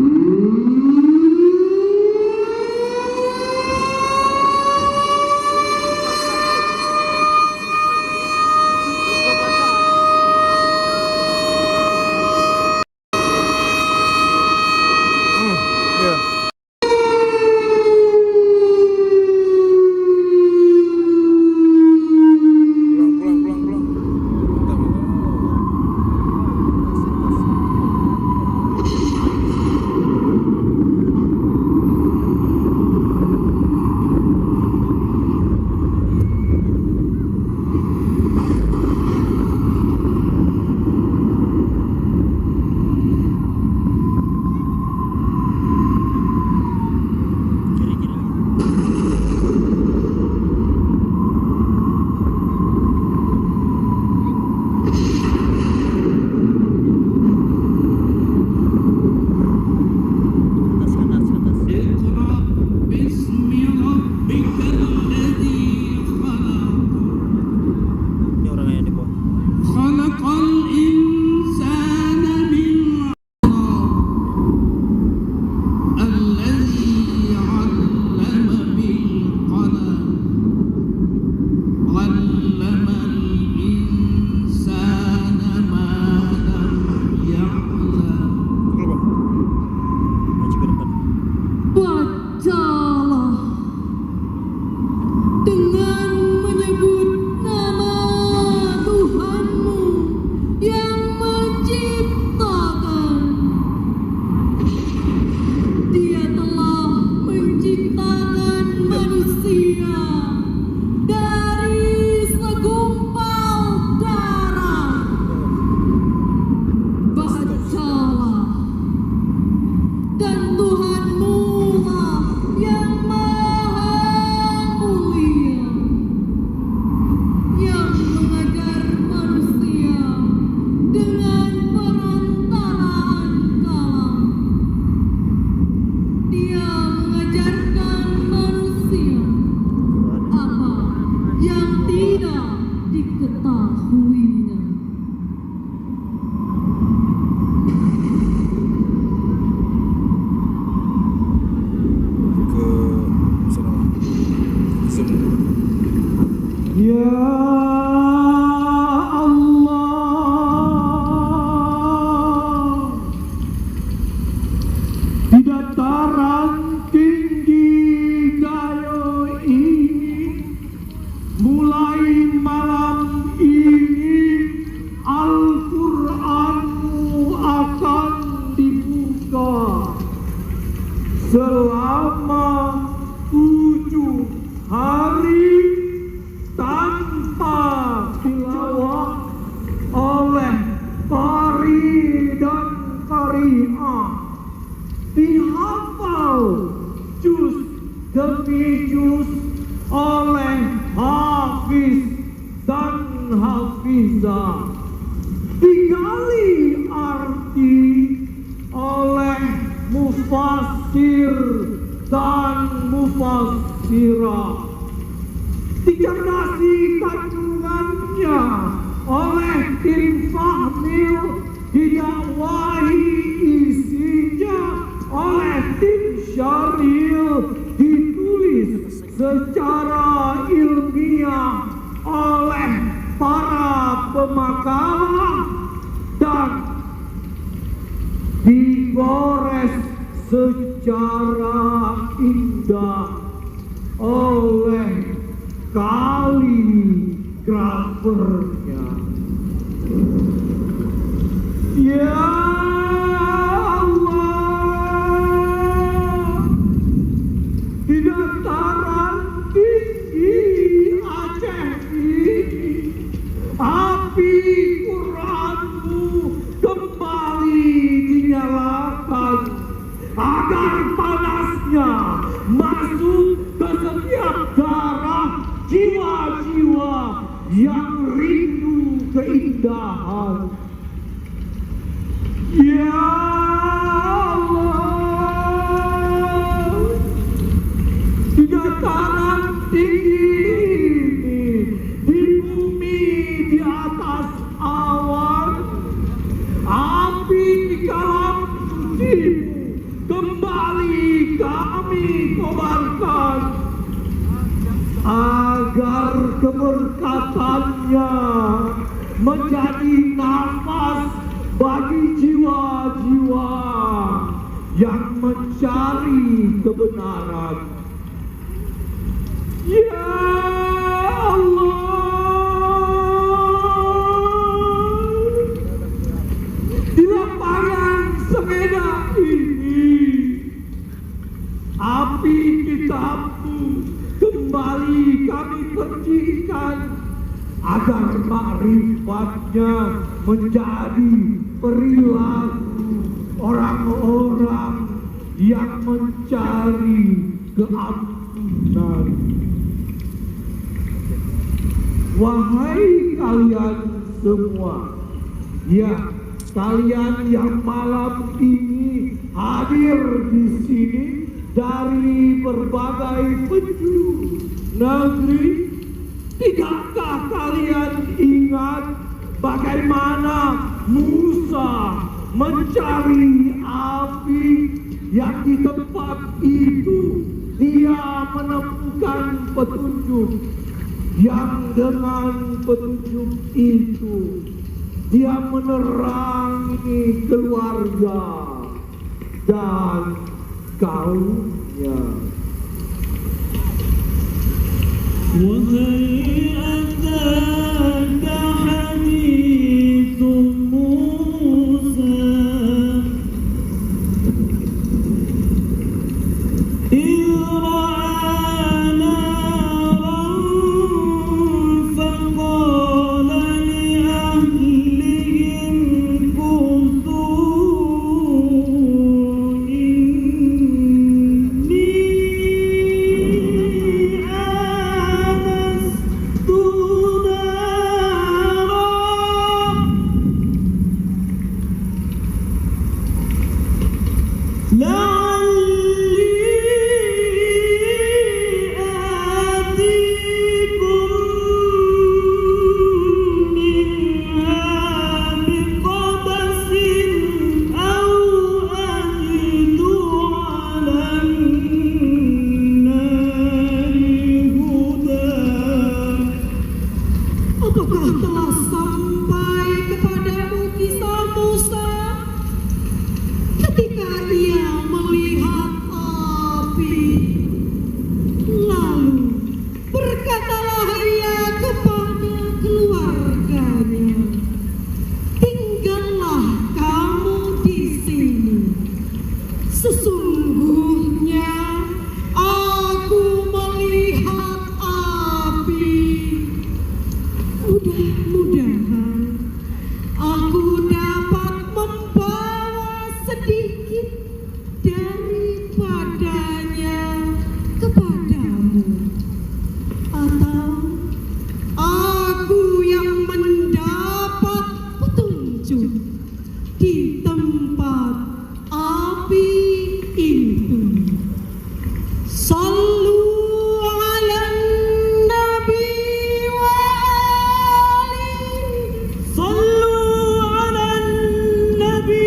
oleh qari dan qari'ah, dihafal juz demi juz oleh hafiz dan hafizah, digali arti oleh mufassir dan mufassirah, dicerdasi kandungannya oleh tim fahmil, didakwahi isinya oleh tim syaril, ditulis secara ilmiah oleh para pemakalah, dan digores secara indah oleh kaligrafernya. Ya Allah, di dataran tinggi Aceh ini, api Quranmu kembali dinyalakan agar panasnya masuk ke setiap darah jiwa-jiwa yang rindu keindahan. Ya Allah, di dataran tinggi ini, di bumi di atas awan, api kalam sucimu kembali kami kobarkan agar keberkatannya menjadi nafas bagi jiwa-jiwa yang mencari kebenaran. Ya Allah, di lapangan sepeda ini, api kitabmu kembali kami percikan agar makrifatnya menjadi perilaku orang-orang yang mencari keampunan. Wahai kalian semua, ya kalian yang malam ini hadir di sini dari berbagai penjuru negeri, tidakkah kalian ingat bagaimana Musa mencari api yang di tempat itu dia menemukan petunjuk, yang dengan petunjuk itu dia menerangi keluarga dan kaumnya. Wahai ataka hadithu Musa
di tempat api itu. Sallu ala nabi wa ali.
Sallu ala nabi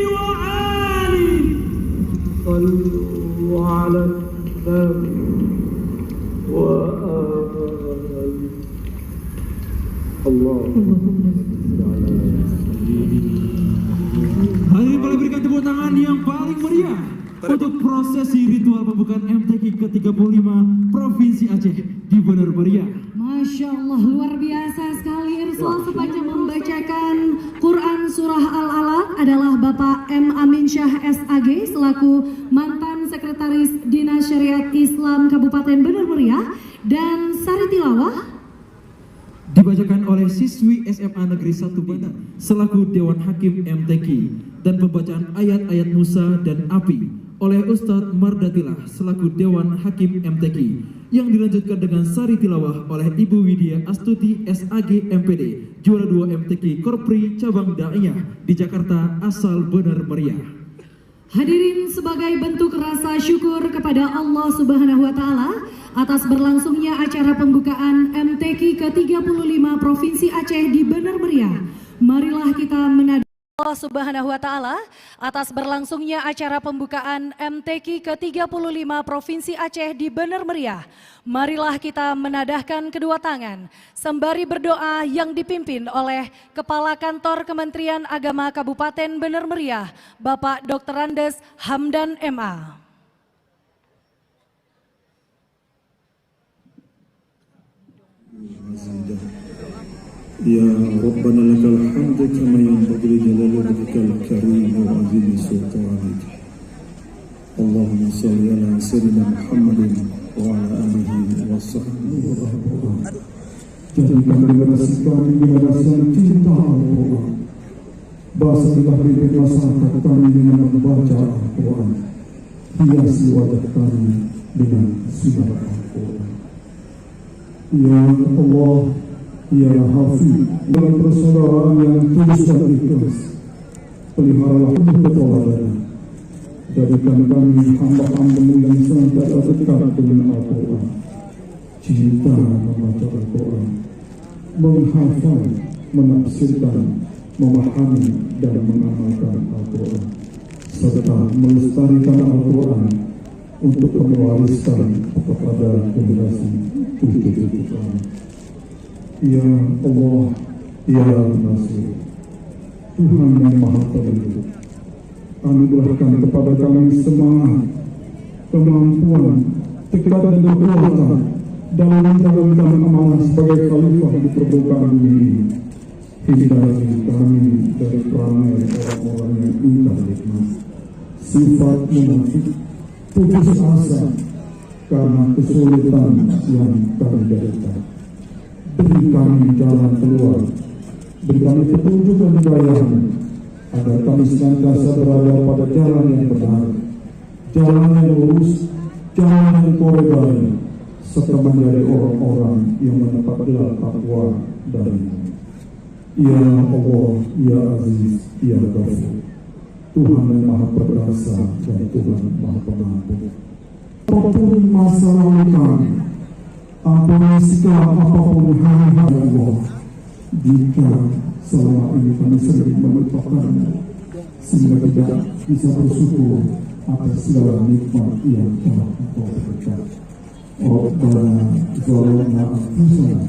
wa ali.
Sallu ala nabi wa ali.
Hadirin boleh berikan tepuk tangan yang paling meriah untuk prosesi ritual pembukaan MTQ ke-35 Provinsi Aceh di Bener Meriah.
Masya Allah, luar biasa sekali Irsal. Sepanjang membacakan Quran Surah Al-Alaq adalah Bapak M. Amin Syah SAG selaku mantan Sekretaris Dinas Syariat Islam Kabupaten Bener Meriah, dan sari tilawah
dibacakan oleh siswi SMA Negeri 1 Bandar selaku Dewan Hakim MTQ, dan pembacaan ayat-ayat Musa dan Api oleh Ustadz Mardatilah selaku Dewan Hakim MTQ, yang dilanjutkan dengan sari tilawah oleh Ibu Widya Astuti SAG MPD, juara 2 MTQ Korpri Cabang Da'iyah di Jakarta asal Bener Meriah.
Hadirin, sebagai bentuk rasa syukur kepada Allah Subhanahu wa Ta'ala atas berlangsungnya acara pembukaan MTQ ke-35 Provinsi Aceh di Bener Meriah, marilah kita menadahkan Allah Subhanahu wa Ta'ala atas berlangsungnya acara pembukaan MTQ ke-35 Provinsi Aceh di Bener Meriah. Marilah kita menadahkan kedua tangan sembari berdoa yang dipimpin oleh Kepala Kantor Kementerian Agama Kabupaten Bener Meriah, Bapak Dr. Andes Hamdan MA.
Ya Rabbana lakal hamdu kama yanbaghi li jalali wajhikal karim wa azimi sultanik. Allahumma salli ala sayyidina Muhammadin wa ala alihi wa sahbihi wa sallam. Jadikan generasi kami generasi yang cinta Al-Quran. Basahilah bibir masyarakat kami dengan membaca Al-Quran. Hiasi wajah kami dengan sinar Al-Quran. Ya Allah, Ya Hafiz, dengan persaudaraan yang tulus dan ikhlas, peliharalah penuh keteladanan. Jadikan kami hamba-hamba-Mu yang senantiasa dekat dengan Al-Quran, cinta membaca Al-Quran, menghafal, menafsirkan, memahami dan mengamalkan Al-Quran, serta melestarikan Al-Quran untuk kami wariskan kepada generasi cucu-cucu kami. Ya Allah, Ya Nasir, Tuhan yang Maha Pelindung, anugerahkan kepada kami semangat, kemampuan, tekad dan kekuatan dalam menjalankan amanah sebagai khalifah di permukaan bumi ini. Hindari kami dari perangai orang-orang yang ingkar nikmat, sifat munafik, putus asa karena kesulitan yang kami derita. Beri kami jalan keluar, beri kami petunjuk dan hidayah, agar kami senantiasa berada pada jalan yang benar, jalan yang lurus, jalan yang koridor, serta menjadi orang-orang yang mendapat gelar takwa darimu. Ya Allah, Ya Aziz, Ya Ghafur, Tuhan yang Maha Perkasa dan Tuhan Maha Pengampun. Apapun masa lalu kami, ampuni segala apapun hal-hal Allah, jika selama ini kami sering melupakanmu, sehingga tidak bisa bersyukur atas segala nikmat yang telah Engkau berikan. Rabbana zalamna anfusana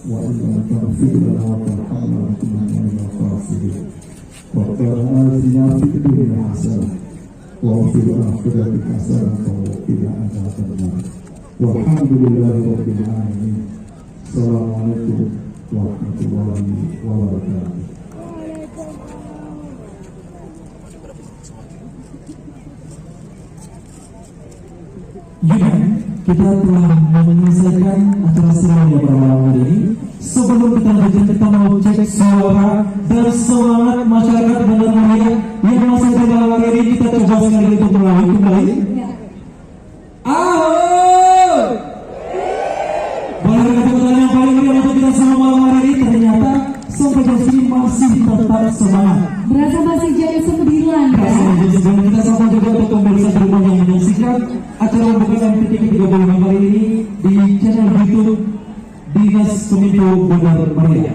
wa illam taghfir lana wa tarhamna lanakunanna minal khasirin. Rabbana atina fid dunya hasanah wa fil akhirati hasanah wa qina adzabannar. Walhamdulillahi rabbil alamin. Assalamualaikum warahmatullahi wabarakatuh.
Ya, kita telah menyelesaikan acara seremoni pada malam hari ini. Sebelum kita lanjutkan, kita mau cek suara dan semangat masyarakat Bener Meriah yang masih ada dalam hari ini. Kita coba sekali untuk mulai kembali. Boleh kita tanya yang paling meriah untuk kita semua malam hari ini. Ternyata sampai jam sini masih tetap semangat.
Berasa masih jam 9.
Kita sama juga untuk pemirsa di rumah yang menyaksikan acara pembukaan PTK 35 kali ini di channel YouTube Dinas Kominfo Bandar Maria.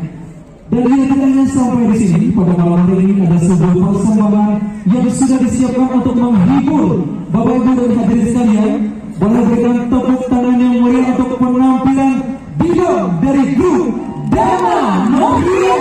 Dan tidak hanya sampai di sini, pada malam hari ini ada sebuah persembahan yang sudah disiapkan untuk menghibur Bapak Ibu dan hadirin sekalian. Boleh berikan tepuk tangan yang meriah untuk penampilan Bidang dari grup Dama Novia.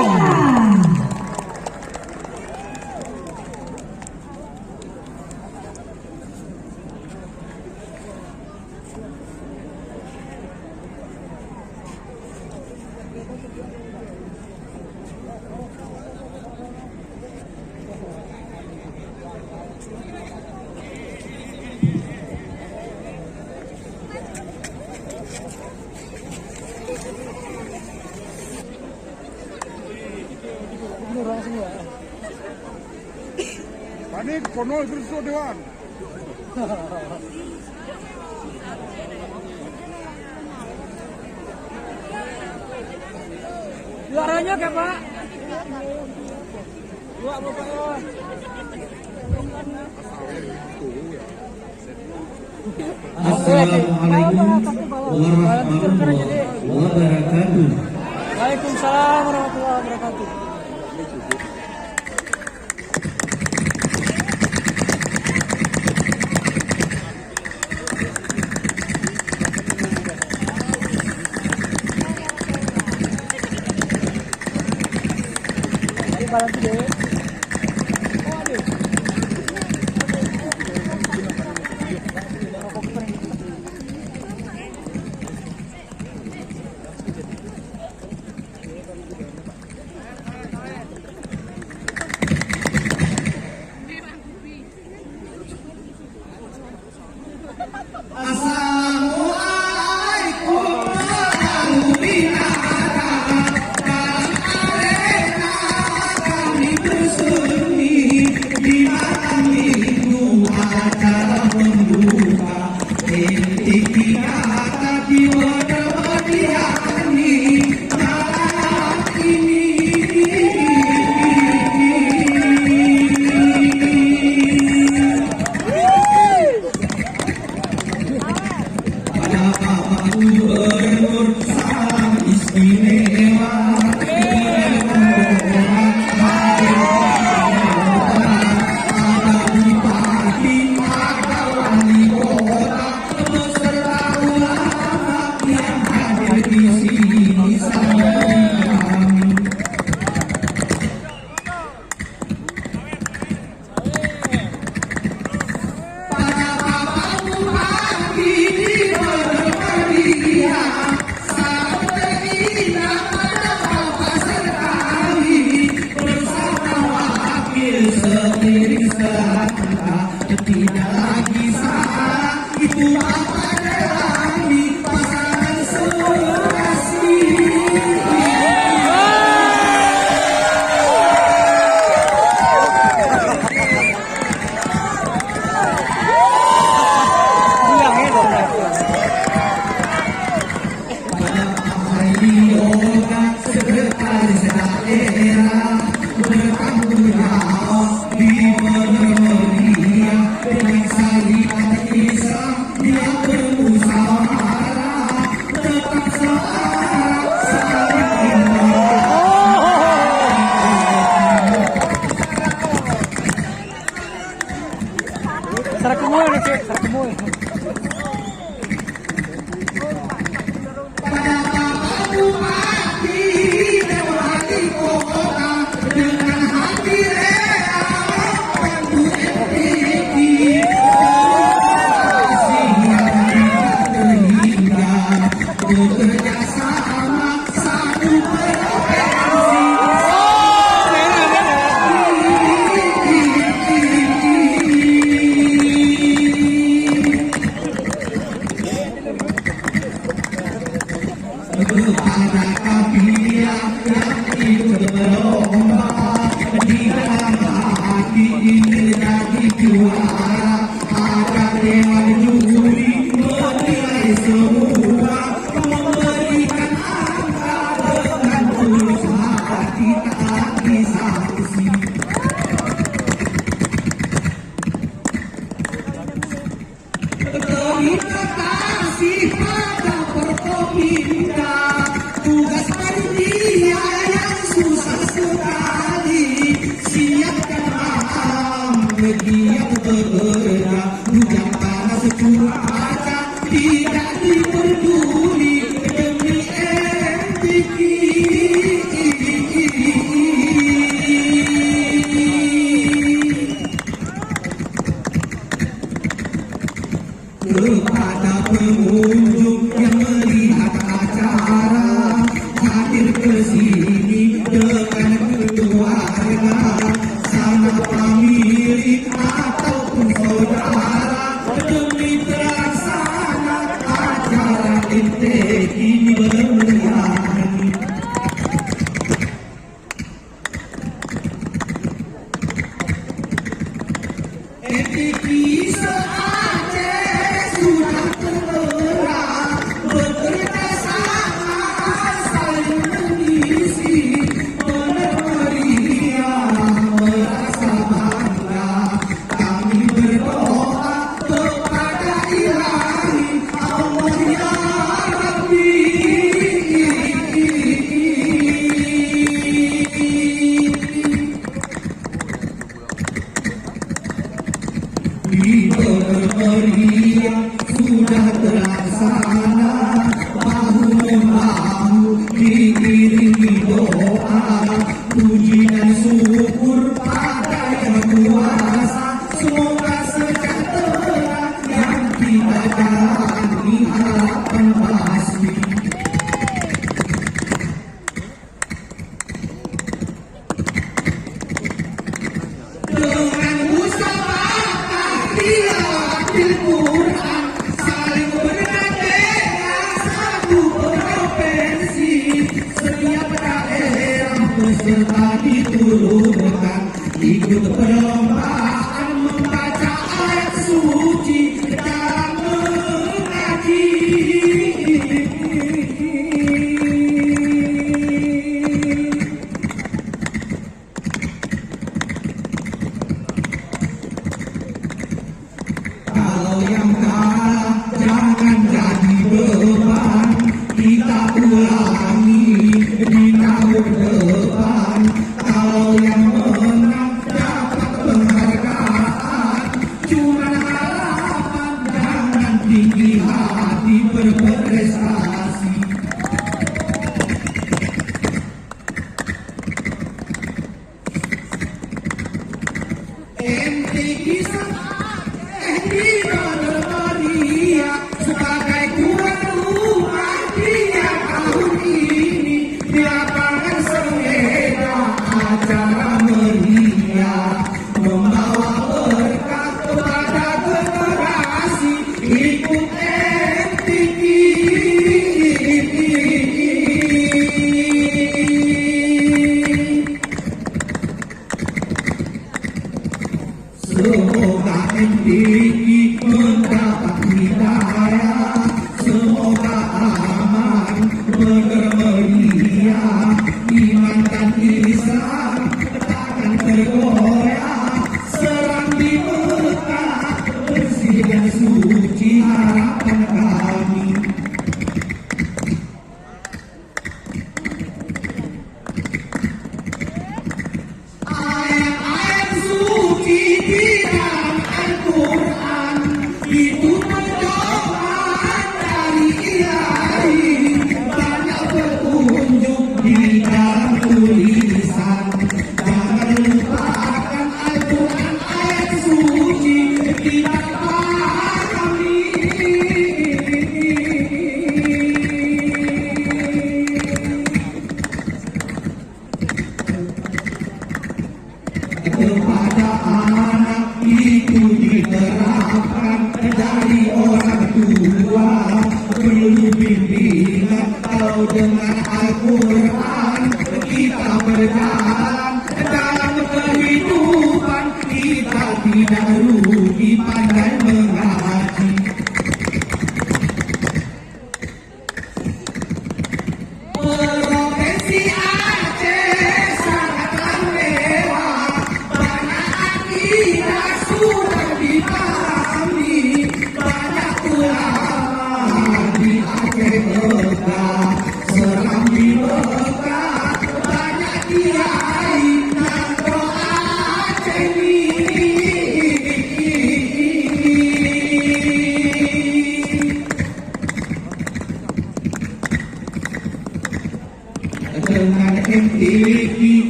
Panik, kono terus dewan.
Juaranya ke Pak? Dua Bapak.
Assalamualaikum warahmatullahi wabarakatuh.
Waalaikumsalam warahmatullahi wabarakatuh.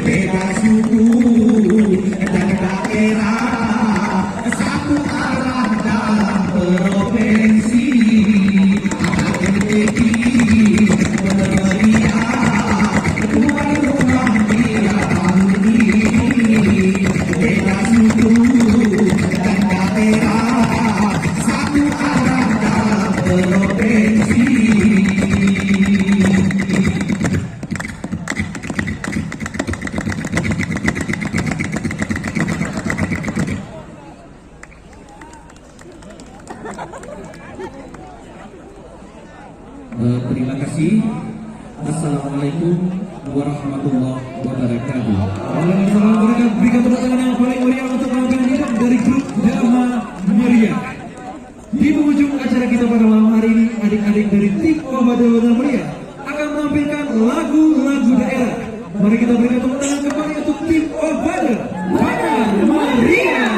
Beda suku dan
wabarakatuh. Waalaikumsalam warahmatullahi wabarakatuh. Berikan tepuk tangan yang paling meriah untuk kawan-kawan dari grup Dharma Meriah. Di penghujung acara kita pada malam hari ini, adik-adik dari tim Dharma Meriah akan menampilkan lagu-lagu daerah. Mari kita berikan tepuk tangan kembali untuk tim Dharma Meriah.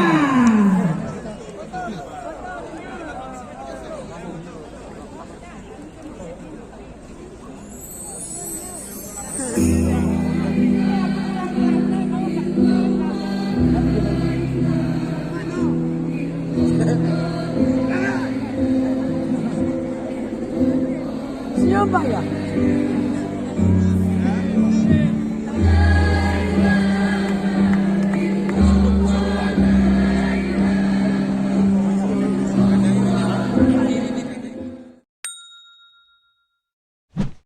Siapa ya?